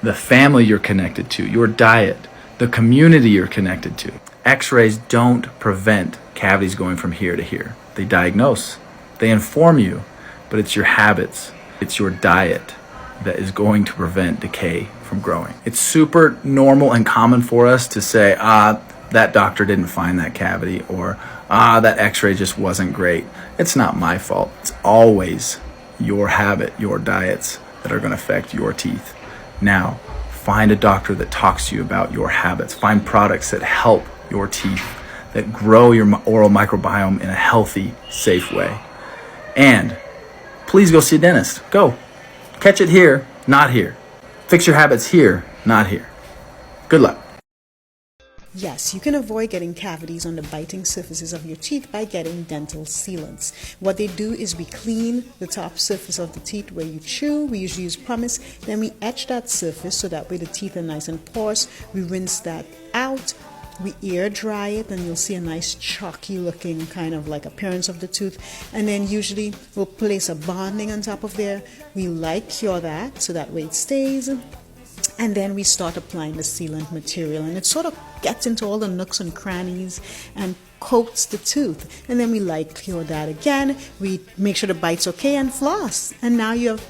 [SPEAKER 3] the family you're connected to, your diet, the community you're connected to. X-rays don't prevent cavities going from here to here. They diagnose, they inform you, but it's your habits, it's your diet that is going to prevent decay from growing. It's super normal and common for us to say, that doctor didn't find that cavity, or that x-ray just wasn't great. It's not my fault. It's always your habit, your diets that are going to affect your teeth. Now, find a doctor that talks to you about your habits. Find products that help your teeth, that grow your oral microbiome in a healthy, safe way. And please go see a dentist. Go. Catch it here, not here. Fix your habits here, not here. Good luck.
[SPEAKER 4] Yes, you can avoid getting cavities on the biting surfaces of your teeth by getting dental sealants. What they do is we clean the top surface of the teeth where you chew. We usually use pumice. Then we etch that surface so that way the teeth are nice and porous. We rinse that out. We air dry it, and you'll see a nice chalky looking kind of like appearance of the tooth. And then usually we'll place a bonding on top of there. We light cure that so that way it stays. And then we start applying the sealant material, and it sort of gets into all the nooks and crannies and coats the tooth. And then we light cure that again. We make sure the bite's okay and floss. And now you have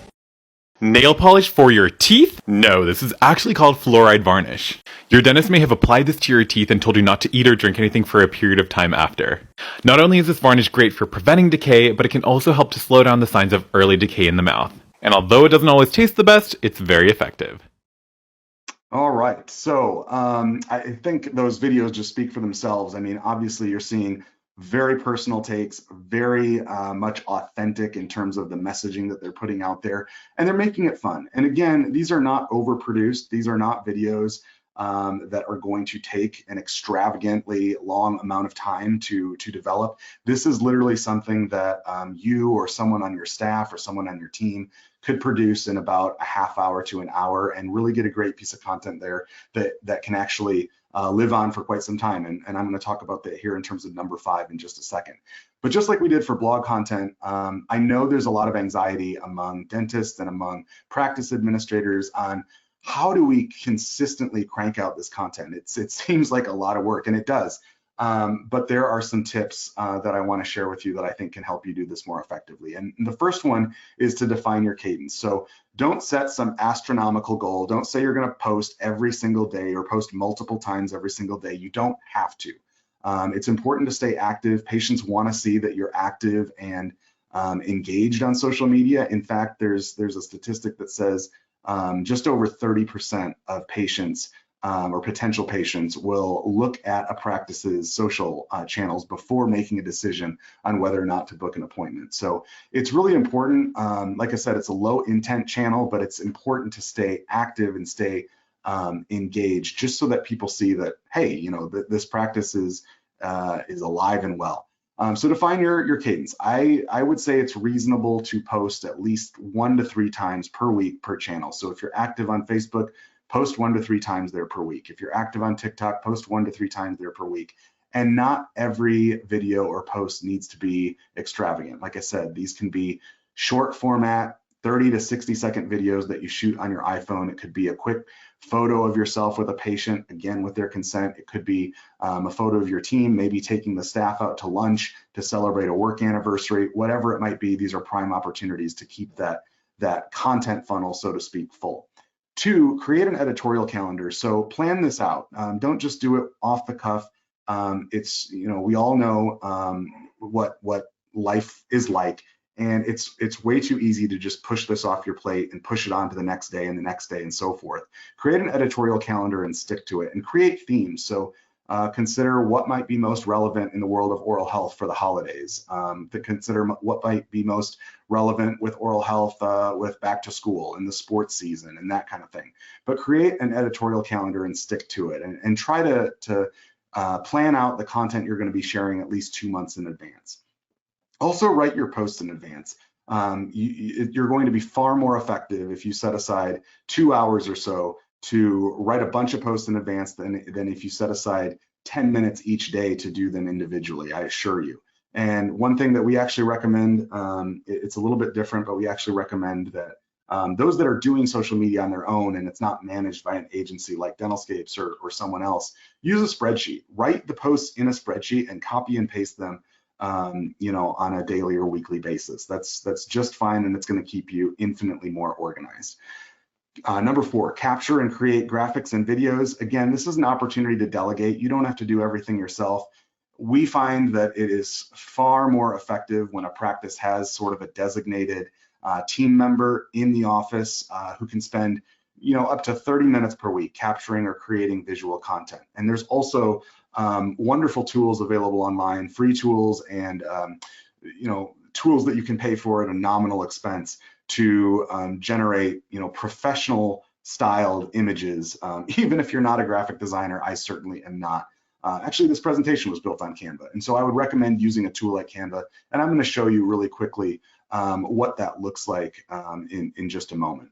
[SPEAKER 5] nail polish for your teeth? No, this is actually called fluoride varnish. Your dentist may have applied this to your teeth and told you not to eat or drink anything for a period of time after. Not only is this varnish great for preventing decay, but it can also help to slow down the signs of early decay in the mouth. And although it doesn't always taste the best, it's very effective.
[SPEAKER 2] All right, so I think those videos just speak for themselves. I mean, obviously you're seeing very personal takes, very much authentic in terms of the messaging that they're putting out there, and they're making it fun. And again, these are not overproduced. These are not videos that are going to take an extravagantly long amount of time to develop. This is literally something that you or someone on your staff or someone on your team could produce in about a half hour to an hour, and really get a great piece of content there that can actually live on for quite some time. And I'm going to talk about that here in terms of number 5 in just a second. But just like we did for blog content, I know there's a lot of anxiety among dentists and among practice administrators on how do we consistently crank out this content. It seems like a lot of work, and it does. But there are some tips that I want to share with you that I think can help you do this more effectively. And the first one is to define your cadence. So don't set some astronomical goal. Don't say you're going to post every single day or post multiple times every single day. You don't have to. It's important to stay active. Patients want to see that you're active and engaged on social media. In fact, there's a statistic that says just over 30% of patients or potential patients will look at a practice's social channels before making a decision on whether or not to book an appointment. So it's really important. Like I said, it's a low intent channel, but it's important to stay active and stay engaged, just so that people see that, hey, you know, this practice is alive and well. So define your cadence. I would say it's reasonable to post at least 1 to 3 times per week per channel. So if you're active on Facebook, post 1 to 3 times there per week. If you're active on TikTok, post 1 to 3 times there per week. And not every video or post needs to be extravagant. Like I said, these can be short format, 30 to 60-second videos that you shoot on your iPhone. It could be a quick photo of yourself with a patient, again, with their consent. It could be a photo of your team, maybe taking the staff out to lunch to celebrate a work anniversary, whatever it might be. These are prime opportunities to keep that content funnel, so to speak, full. 2, create an editorial calendar. So plan this out. Don't just do it off the cuff. It's, you know, we all know what life is like, and it's way too easy to just push this off your plate and push it on to the next day and the next day and so forth. Create an editorial calendar and stick to it, and create themes. So consider what might be most relevant in the world of oral health for the holidays. To consider what might be most relevant with oral health with back to school and the sports season and that kind of thing. But create an editorial calendar and stick to it, and try to plan out the content you're going to be sharing at least 2 months in advance. Also, write your posts in advance. You're going to be far more effective if you set aside 2 hours or so to write a bunch of posts in advance than if you set aside 10 minutes each day to do them individually, I assure you. And one thing that we actually recommend, it's a little bit different, but we actually recommend that those that are doing social media on their own and it's not managed by an agency like DentalScapes or someone else, use a spreadsheet. Write the posts in a spreadsheet and copy and paste them, you know, on a daily or weekly basis. That's just fine, and it's going to keep you infinitely more organized. Number 4, capture and create graphics and videos. Again, this is an opportunity to delegate. You don't have to do everything yourself. We find that it is far more effective when a practice has sort of a designated team member in the office who can spend, you know, up to 30 minutes per week capturing or creating visual content. And there's also wonderful tools available online, free tools, and you know, tools that you can pay for at a nominal expense to generate, you know, professional styled images. Even if you're not a graphic designer, I certainly am not. Actually, this presentation was built on Canva, and so I would recommend using a tool like Canva, and I'm going to show you really quickly what that looks like in just a moment.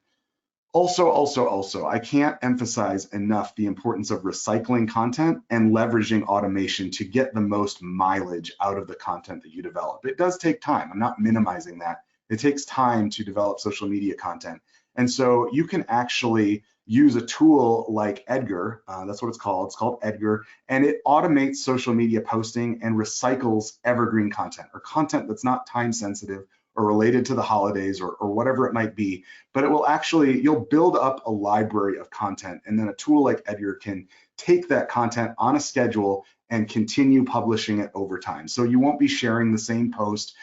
[SPEAKER 2] Also, I can't emphasize enough the importance of recycling content and leveraging automation to get the most mileage out of the content that you develop. It does take time. I'm not minimizing that. It takes time to develop social media content. And so you can actually use a tool like Edgar, that's what it's called Edgar, and it automates social media posting and recycles evergreen content or content that's not time sensitive or related to the holidays or whatever it might be, but it will actually, you'll build up a library of content, and then a tool like Edgar can take that content on a schedule and continue publishing it over time. So you won't be sharing the same post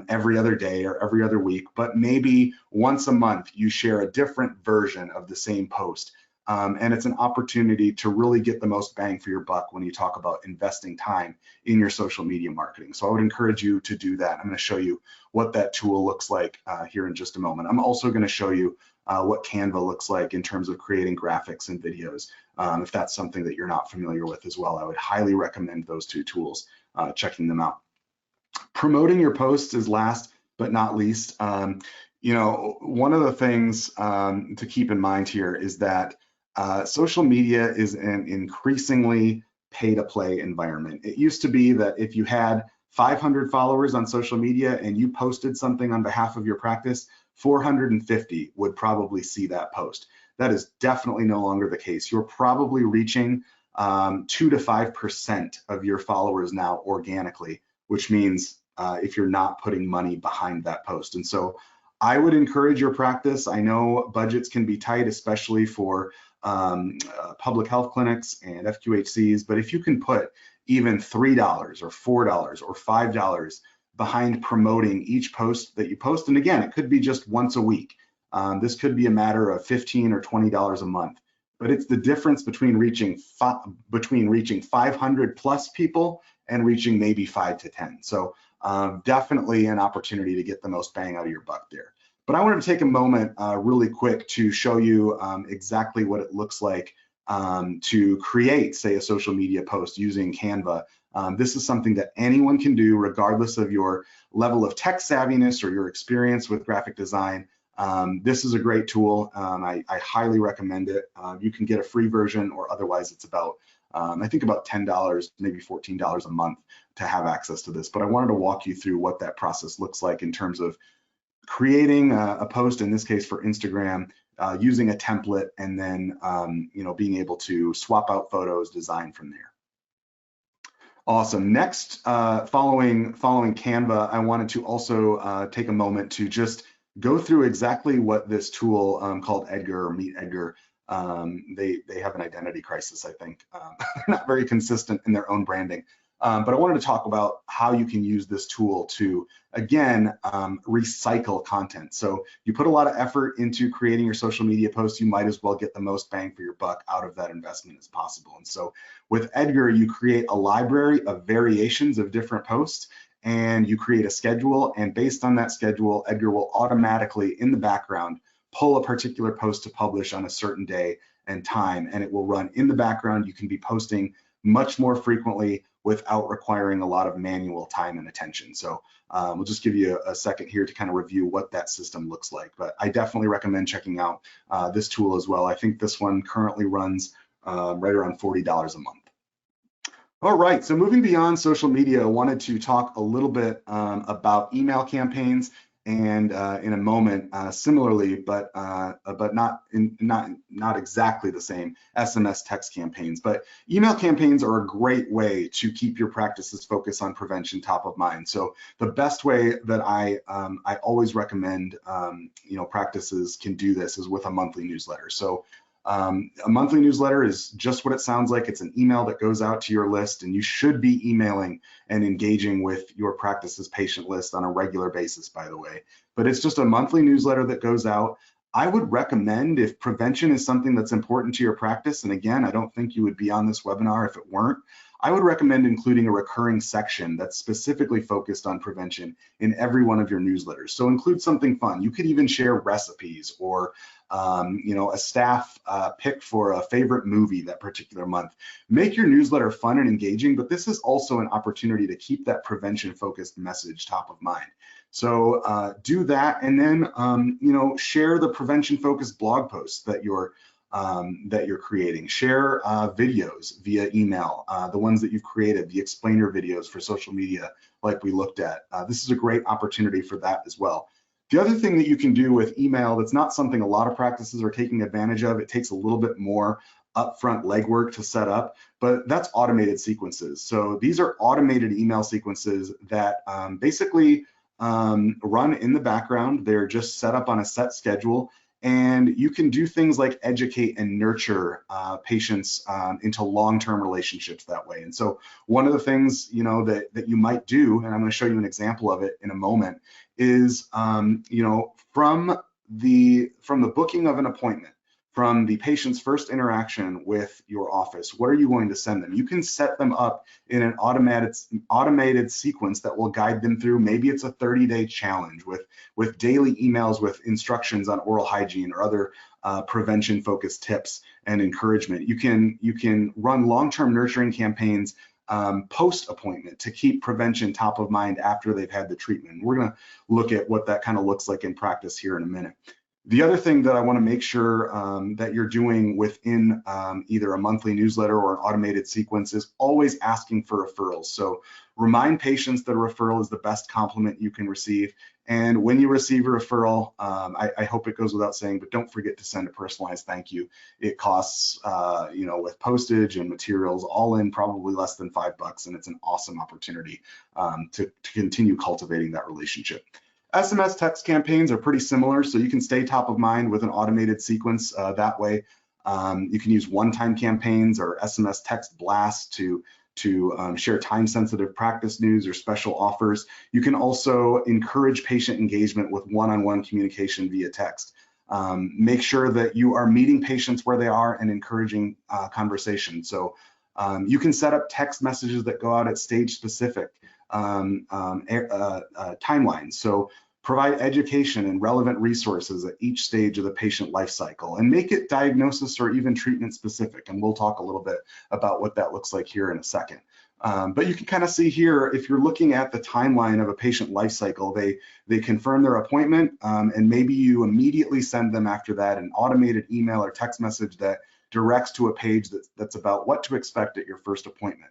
[SPEAKER 2] every other day or every other week, but maybe once a month you share a different version of the same post. And it's an opportunity to really get the most bang for your buck when you talk about investing time in your social media marketing. So I would encourage you to do that. I'm going to show you what that tool looks like here in just a moment. I'm also going to show you what Canva looks like in terms of creating graphics and videos. If that's something that you're not familiar with as well, I would highly recommend those 2 tools, checking them out. Promoting your posts is last but not least. You know, one of the things to keep in mind here is that social media is an increasingly pay-to-play environment. It used to be that if you had 500 followers on social media and you posted something on behalf of your practice, 450 would probably see that post. That is definitely no longer the case. You're probably reaching 2 to 5% of your followers now organically, which means if you're not putting money behind that post. And so I would encourage your practice. I know budgets can be tight, especially for public health clinics and FQHCs, but if you can put even $3 or $4 or $5 behind promoting each post that you post, and again, it could be just once a week. This could be a matter of $15 or $20 a month, but it's the difference between reaching 500 plus people and reaching maybe 5 to 10. So definitely an opportunity to get the most bang out of your buck there. But I wanted to take a moment really quick to show you exactly what it looks like to create, say, a social media post using Canva. This is something that anyone can do regardless of your level of tech savviness or your experience with graphic design. This is a great tool. I highly recommend it. You can get a free version, or otherwise it's about, I think about $10, maybe $14 a month to have access to this. But I wanted to walk you through what that process looks like in terms of creating a post, in this case for Instagram, using a template, and then being able to swap out photos, design from there. Awesome. Next, following Canva, I wanted to also take a moment to just go through exactly what this tool called Edgar, or Meet Edgar. They have an identity crisis, I think. They're not very consistent in their own branding. But I wanted to talk about how you can use this tool to, again, recycle content. So you put a lot of effort into creating your social media posts, you might as well get the most bang for your buck out of that investment as possible. And so with Edgar, you create a library of variations of different posts, and you create a schedule, and based on that schedule, Edgar will automatically, in the background, pull a particular post to publish on a certain day and time, and it will run in the background. You can be posting much more frequently without requiring a lot of manual time and attention. So we'll just give you a second here to kind of review what that system looks like. But I definitely recommend checking out this tool as well. I think this one currently runs right around $40 a month. All right, so moving beyond social media, I wanted to talk a little bit about email campaigns, and in a moment, similarly, but not exactly the same, SMS text campaigns. But email campaigns are a great way to keep your practice's focus on prevention top of mind. So the best way that I always recommend practices can do this is with a monthly newsletter. So a monthly newsletter is just what it sounds like. It's an email that goes out to your list, and you should be emailing and engaging with your practice's patient list on a regular basis, by the way. But it's just a monthly newsletter that goes out. I would recommend, if prevention is something that's important to your practice, and again, I don't think you would be on this webinar if it weren't, I would recommend including a recurring section that's specifically focused on prevention in every one of your newsletters. So include something fun. You could even share recipes, or a staff pick for a favorite movie that particular month. Make your newsletter fun and engaging, but this is also an opportunity to keep that prevention-focused message top of mind. So do that, and then share the prevention-focused blog posts that you're creating. Share videos via email, the ones that you've created, the explainer videos for social media, like we looked at. This is a great opportunity for that as well. The other thing that you can do with email that's not something a lot of practices are taking advantage of, it takes a little bit more upfront legwork to set up, but that's automated sequences. So these are automated email sequences that basically run in the background. They're just set up on a set schedule, and you can do things like educate and nurture patients into long-term relationships that way. And so one of the things that you might do, and I'm going to show you an example of it in a moment, is from the booking of an appointment, from the patient's first interaction with your office, what are you going to send them? You can set them up in an automated sequence that will guide them through. Maybe it's a 30-day challenge with daily emails with instructions on oral hygiene or other prevention-focused tips and encouragement. You can run long-term nurturing campaigns post-appointment to keep prevention top of mind after they've had the treatment. We're going to look at what that kind of looks like in practice here in a minute. The other thing that I want to make sure that you're doing within either a monthly newsletter or an automated sequence is always asking for referrals. So remind patients that a referral is the best compliment you can receive. And when you receive a referral, I hope it goes without saying, but don't forget to send a personalized thank you. It costs, with postage and materials all in, probably less than $5, and it's an awesome opportunity to continue cultivating that relationship. SMS text campaigns are pretty similar, so you can stay top of mind with an automated sequence that way. You can use one-time campaigns or SMS text blasts to share time-sensitive practice news or special offers. You can also encourage patient engagement with one-on-one communication via text. Make sure that you are meeting patients where they are and encouraging conversation. So you can set up text messages that go out at stage-specific timelines. So Provide education and relevant resources at each stage of the patient life cycle, and make it diagnosis or even treatment specific. And we'll talk a little bit about what that looks like here in a second. But you can kind of see here, if you're looking at the timeline of a patient life cycle, they confirm their appointment, and maybe you immediately send them after that an automated email or text message that directs to a page that's about what to expect at your first appointment.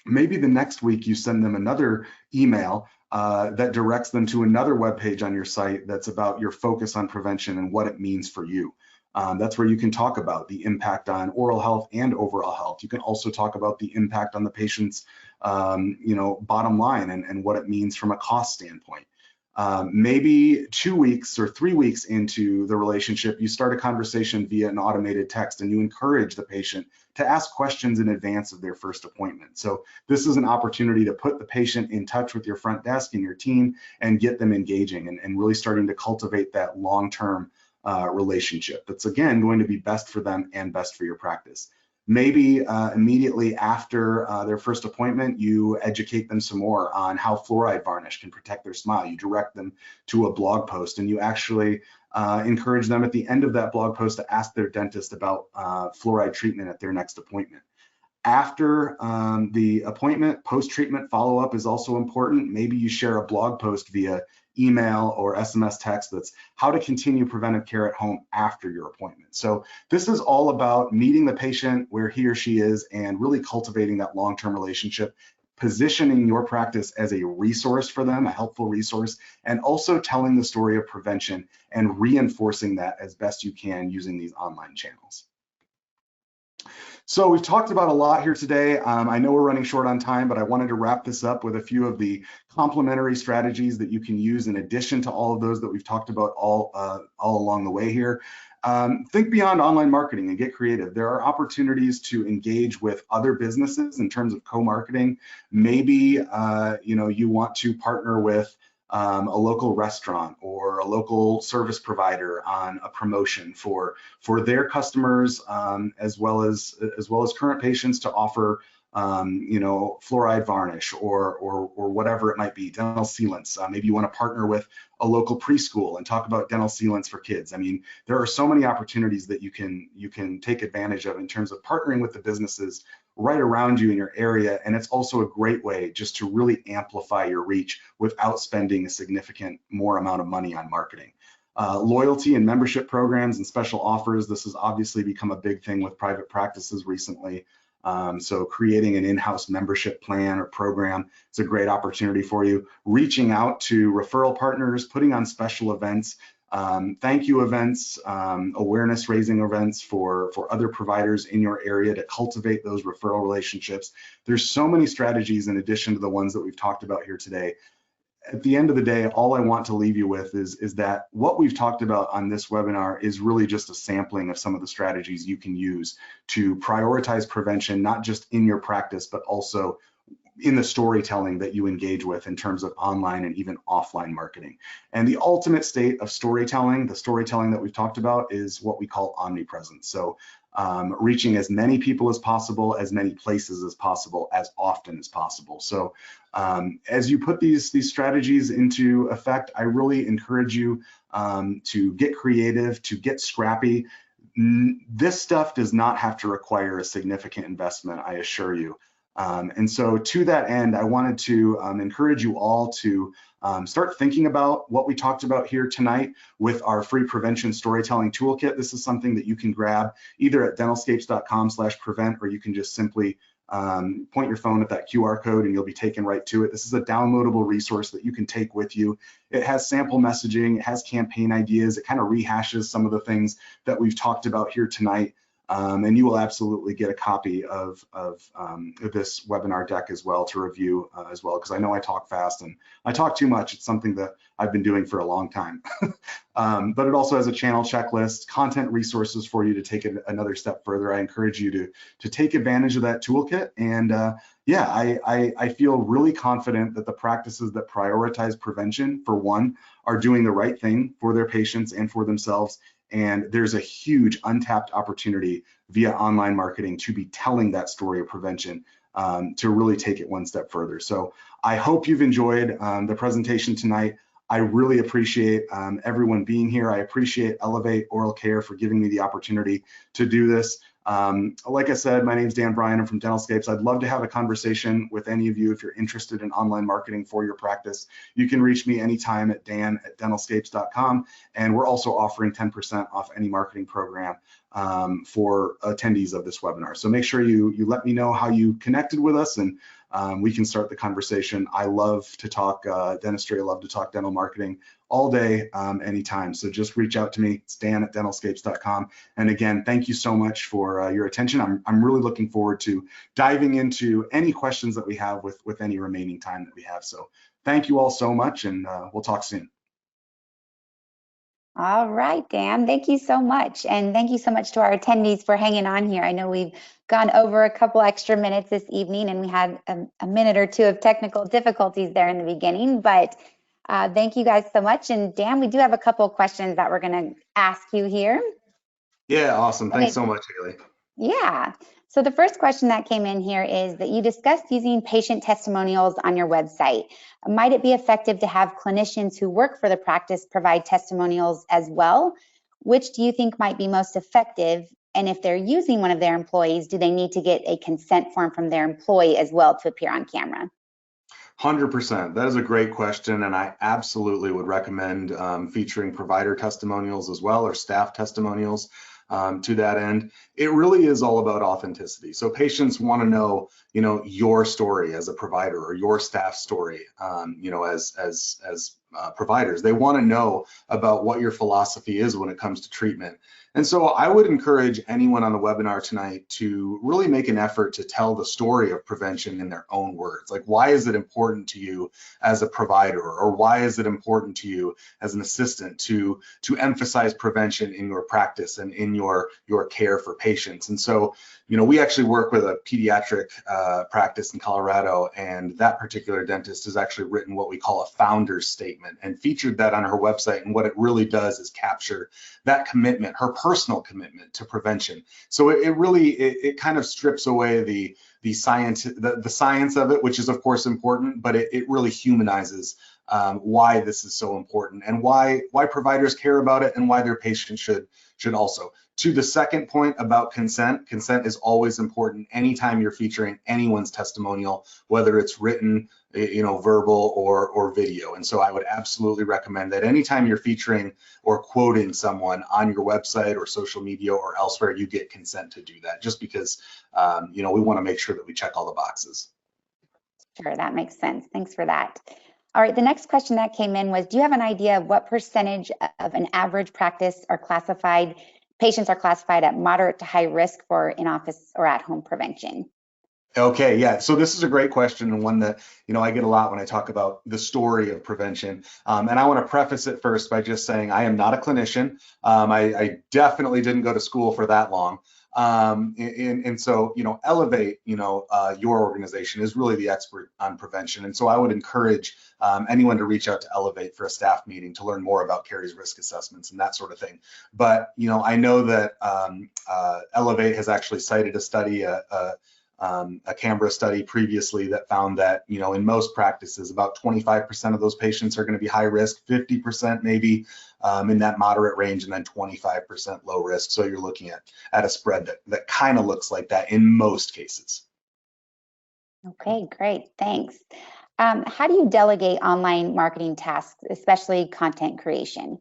[SPEAKER 2] Maybe the next week you send them another email that directs them to another web page on your site that's about your focus on prevention and what it means for you. That's where you can talk about the impact on oral health and overall health. You can also talk about the impact on the patient's bottom line and what it means from a cost standpoint. Maybe 2 weeks or 3 weeks into the relationship, you start a conversation via an automated text, and you encourage the patient to ask questions in advance of their first appointment. So this is an opportunity to put the patient in touch with your front desk and your team and get them engaging and really starting to cultivate that long-term relationship. That's, again, going to be best for them and best for your practice. Maybe immediately after their first appointment, you educate them some more on how fluoride varnish can protect their smile. You direct them to a blog post, and you actually encourage them at the end of that blog post to ask their dentist about fluoride treatment at their next appointment. After the appointment, post-treatment follow-up is also important. Maybe you share a blog post via email or SMS text that's how to continue preventive care at home after your appointment. So this is all about meeting the patient where he or she is and really cultivating that long-term relationship, positioning your practice as a resource for them, a helpful resource, and also telling the story of prevention and reinforcing that as best you can using these online channels. So we've talked about a lot here today. I know we're running short on time, but I wanted to wrap this up with a few of the complementary strategies that you can use in addition to all of those that we've talked about all along the way here. Think beyond online marketing and get creative. There are opportunities to engage with other businesses in terms of co-marketing. Maybe you want to partner with a local restaurant or a local service provider on a promotion for their customers, as well as current patients, to offer fluoride varnish or whatever it might be, dental sealants. Maybe you want to partner with a local preschool and talk about dental sealants for kids. I mean, there are so many opportunities that you can take advantage of in terms of partnering with the businesses right around you in your area. And it's also a great way just to really amplify your reach without spending a significant more amount of money on marketing. Loyalty and membership programs and special offers. This has obviously become a big thing with private practices recently. So creating an in-house membership plan or program is a great opportunity for you. Reaching out to referral partners, putting on special events, thank you events, awareness raising events for other providers in your area to cultivate those referral relationships. There's so many strategies in addition to the ones that we've talked about here today. At the end of the day, all I want to leave you with is that what we've talked about on this webinar is really just a sampling of some of the strategies you can use to prioritize prevention, not just in your practice, but also in the storytelling that you engage with in terms of online and even offline marketing. And the ultimate state of storytelling, the storytelling that we've talked about, is what we call omnipresence. So reaching as many people as possible, as many places as possible, as often as possible. So as you put these strategies into effect, I really encourage you to get creative, to get scrappy. This stuff does not have to require a significant investment, I assure you. And so to that end, I wanted to encourage you all to start thinking about what we talked about here tonight with our free prevention storytelling toolkit. This is something that you can grab either at DentalScapes.com/prevent, or you can just simply point your phone at that QR code and you'll be taken right to it. This is a downloadable resource that you can take with you. It has sample messaging, it has campaign ideas, it kind of rehashes some of the things that we've talked about here tonight. And you will absolutely get a copy of this webinar deck as well to review as well, because I know I talk fast and I talk too much. It's something that I've been doing for a long time. But it also has a channel checklist, content resources for you to take it another step further. I encourage you to take advantage of that toolkit. And yeah, I feel really confident that the practices that prioritize prevention, for one, are doing the right thing for their patients and for themselves. And there's a huge untapped opportunity via online marketing to be telling that story of prevention to really take it one step further. So I hope you've enjoyed the presentation tonight. I really appreciate everyone being here. I appreciate Elevate Oral Care for giving me the opportunity to do this. Like I said, my name is Dan Bryan. I'm from DentalScapes. I'd love to have a conversation with any of you if you're interested in online marketing for your practice. You can reach me anytime at dan@dentalscapes.com. And we're also offering 10% off any marketing program for attendees of this webinar. So make sure you let me know how you connected with us, and we can start the conversation. I love to talk dentistry. I love to talk dental marketing all day, anytime. So just reach out to me. It's dan@dentalscapes.com. And again, thank you so much for your attention. I'm really looking forward to diving into any questions that we have with any remaining time that we have. So thank you all so much, and we'll talk soon.
[SPEAKER 1] All right, Dan, thank you so much. And thank you so much to our attendees for hanging on here. I know we've gone over a couple extra minutes this evening, and we had a minute or two of technical difficulties there in the beginning, but thank you guys so much. And Dan, we do have a couple of questions that we're going to ask you here.
[SPEAKER 2] Yeah, awesome. Thanks so much, Haley.
[SPEAKER 1] Yeah. So the first question that came in here is that you discussed using patient testimonials on your website. Might it be effective to have clinicians who work for the practice provide testimonials as well? Which do you think might be most effective? And if they're using one of their employees, do they need to get a consent form from their employee as well to appear on camera?
[SPEAKER 2] 100%. That is a great question, and I absolutely would recommend featuring provider testimonials as well, or staff testimonials. To that end, it really is all about authenticity. So patients want to know, your story as a provider, or your staff story, as providers. They want to know about what your philosophy is when it comes to treatment. And so I would encourage anyone on the webinar tonight to really make an effort to tell the story of prevention in their own words. Like, why is it important to you as a provider, or why is it important to you as an assistant to emphasize prevention in your practice and in your care for patients? And so, we actually work with a pediatric practice in Colorado, and that particular dentist has actually written what we call a founder's statement and featured that on her website. And what it really does is capture that commitment, her personal commitment to prevention. So it really kind of strips away the science of it, which is of course important, but it really humanizes why this is so important, and why providers care about it, and why their patients should also. To the second point about consent is always important anytime you're featuring anyone's testimonial, whether it's written, verbal or video. And so I would absolutely recommend that anytime you're featuring or quoting someone on your website or social media or elsewhere, you get consent to do that, just because we want to make sure that we check all the boxes.
[SPEAKER 1] Sure, that makes sense. Thanks for that. All right, the next question that came in was, do you have an idea of what percentage of an average practice patients are classified at moderate to high risk for in-office or at-home prevention?
[SPEAKER 2] Okay, yeah. So this is a great question, and one that I get a lot when I talk about the story of prevention. And I want to preface it first by just saying I am not a clinician. I definitely didn't go to school for that long. And so Elevate, your organization is really the expert on prevention. And so I would encourage anyone to reach out to Elevate for a staff meeting to learn more about caries risk assessments and that sort of thing. But I know that Elevate has actually cited a study, a Canberra study previously, that found that in most practices about 25% of those patients are going to be high risk, 50% maybe in that moderate range, and then 25% low risk. So you're looking at a spread that kind of looks like that in most cases.
[SPEAKER 1] Okay, great, thanks. How do you delegate online marketing tasks, especially content creation?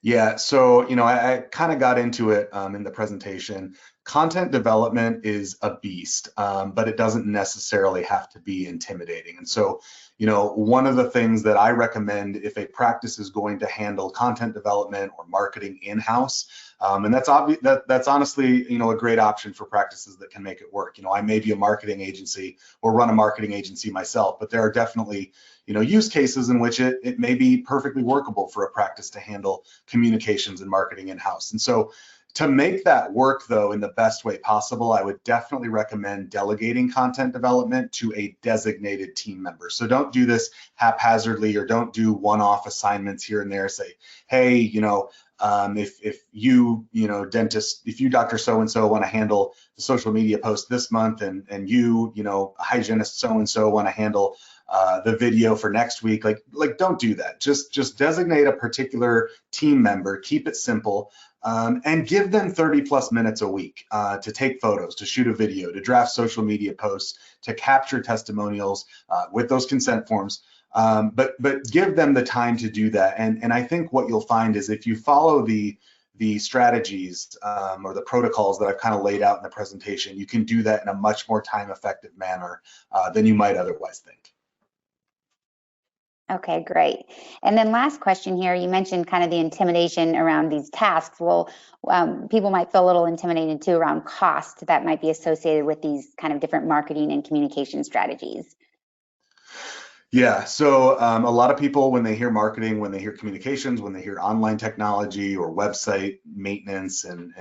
[SPEAKER 2] Yeah, so I kind of got into it in the presentation. Content development is a beast, but it doesn't necessarily have to be intimidating. And so, one of the things that I recommend if a practice is going to handle content development or marketing in-house, and that's honestly, a great option for practices that can make it work. I may be a marketing agency or run a marketing agency myself, but there are definitely, use cases in which it may be perfectly workable for a practice to handle communications and marketing in-house. And so, to make that work, though, in the best way possible, I would definitely recommend delegating content development to a designated team member. So don't do this haphazardly, or don't do one-off assignments here and there. Say, hey, if you, dentist, if you, Dr. So-and-so, want to handle the social media post this month, and you, hygienist so-and-so, want to handle the video for next week. Like don't do that. Just designate a particular team member, keep it simple, and give them 30+ minutes a week to take photos, to shoot a video, to draft social media posts, to capture testimonials with those consent forms. But give them the time to do that. And I think what you'll find is if you follow the strategies or the protocols that I've kind of laid out in the presentation, you can do that in a much more time-effective manner than you might otherwise think.
[SPEAKER 1] Okay, great. And then last question here, you mentioned kind of the intimidation around these tasks. Well, people might feel a little intimidated too around cost that might be associated with these kind of different marketing and communication strategies.
[SPEAKER 2] Yeah, so a lot of people, when they hear marketing, when they hear communications, when they hear online technology or website maintenance and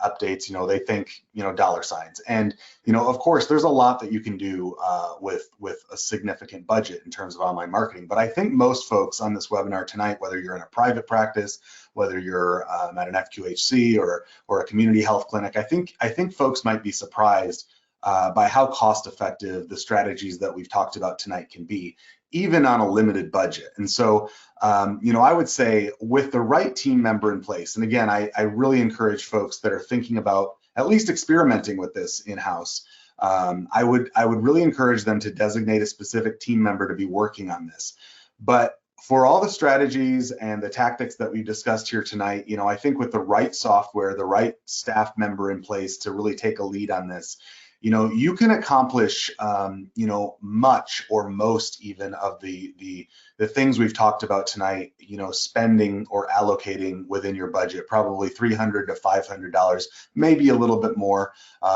[SPEAKER 2] updates, they think, dollar signs. And, of course, there's a lot that you can do with a significant budget in terms of online marketing. But I think most folks on this webinar tonight, whether you're in a private practice, whether you're at an FQHC or a community health clinic, I think folks might be surprised by how cost effective the strategies that we've talked about tonight can be, even on a limited budget. And so, I would say with the right team member in place, and again, I really encourage folks that are thinking about at least experimenting with this in-house, I would really encourage them to designate a specific team member to be working on this. But for all the strategies and the tactics that we discussed here tonight, I think with the right software, the right staff member in place to really take a lead on this, you can accomplish, much or most even of the things we've talked about tonight, spending or allocating within your budget, probably $300 to $500, maybe a little bit more,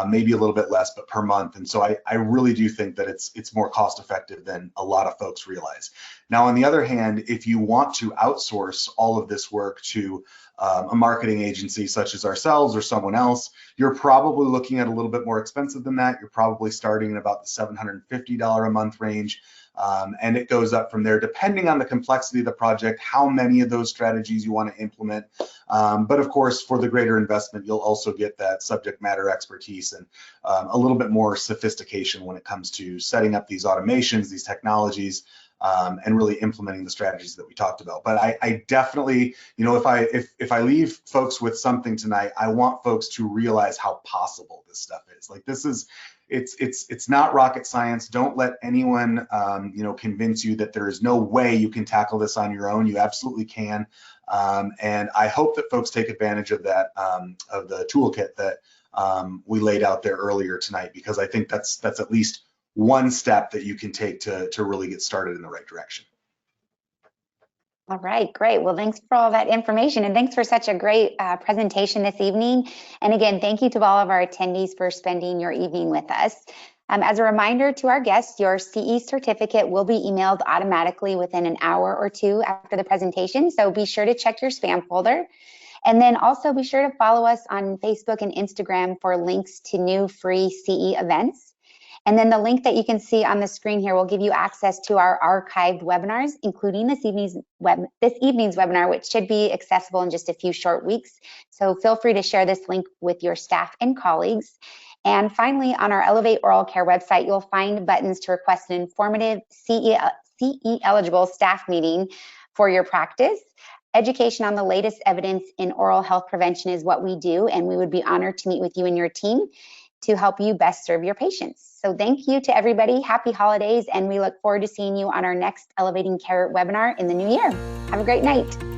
[SPEAKER 2] maybe a little bit less, but per month. And so I really do think that it's more cost effective than a lot of folks realize. Now, on the other hand, if you want to outsource all of this work to a marketing agency such as ourselves or someone else, you're probably looking at a little bit more expensive than that. You're probably starting in about the $750 a month range. And it goes up from there, depending on the complexity of the project, how many of those strategies you want to implement. But of course, for the greater investment, you'll also get that subject matter expertise and a little bit more sophistication when it comes to setting up these automations, these technologies, and really implementing the strategies that we talked about. But I definitely, if I leave folks with something tonight, I want folks to realize how possible this stuff is. Like it's not rocket science. Don't let anyone, convince you that there is no way you can tackle this on your own. You absolutely can. And I hope that folks take advantage of that, of the toolkit that we laid out there earlier tonight, because I think that's at least one step that you can take to really get started in the right direction.
[SPEAKER 1] All right, great. Well, thanks for all that information, and thanks for such a great presentation this evening. And again, thank you to all of our attendees for spending your evening with us. As a reminder to our guests, your CE certificate will be emailed automatically within an hour or two after the presentation, so be sure to check your spam folder. And then also be sure to follow us on Facebook and Instagram for links to new free CE events. And then the link that you can see on the screen here will give you access to our archived webinars, including this evening's webinar, which should be accessible in just a few short weeks. So feel free to share this link with your staff and colleagues. And finally, on our Elevate Oral Care website, you'll find buttons to request an informative CE eligible staff meeting for your practice. Education on the latest evidence in oral health prevention is what we do, and we would be honored to meet with you and your team to help you best serve your patients. So thank you to everybody. Happy holidays, and we look forward to seeing you on our next Elevating Care webinar in the new year. Have a great night.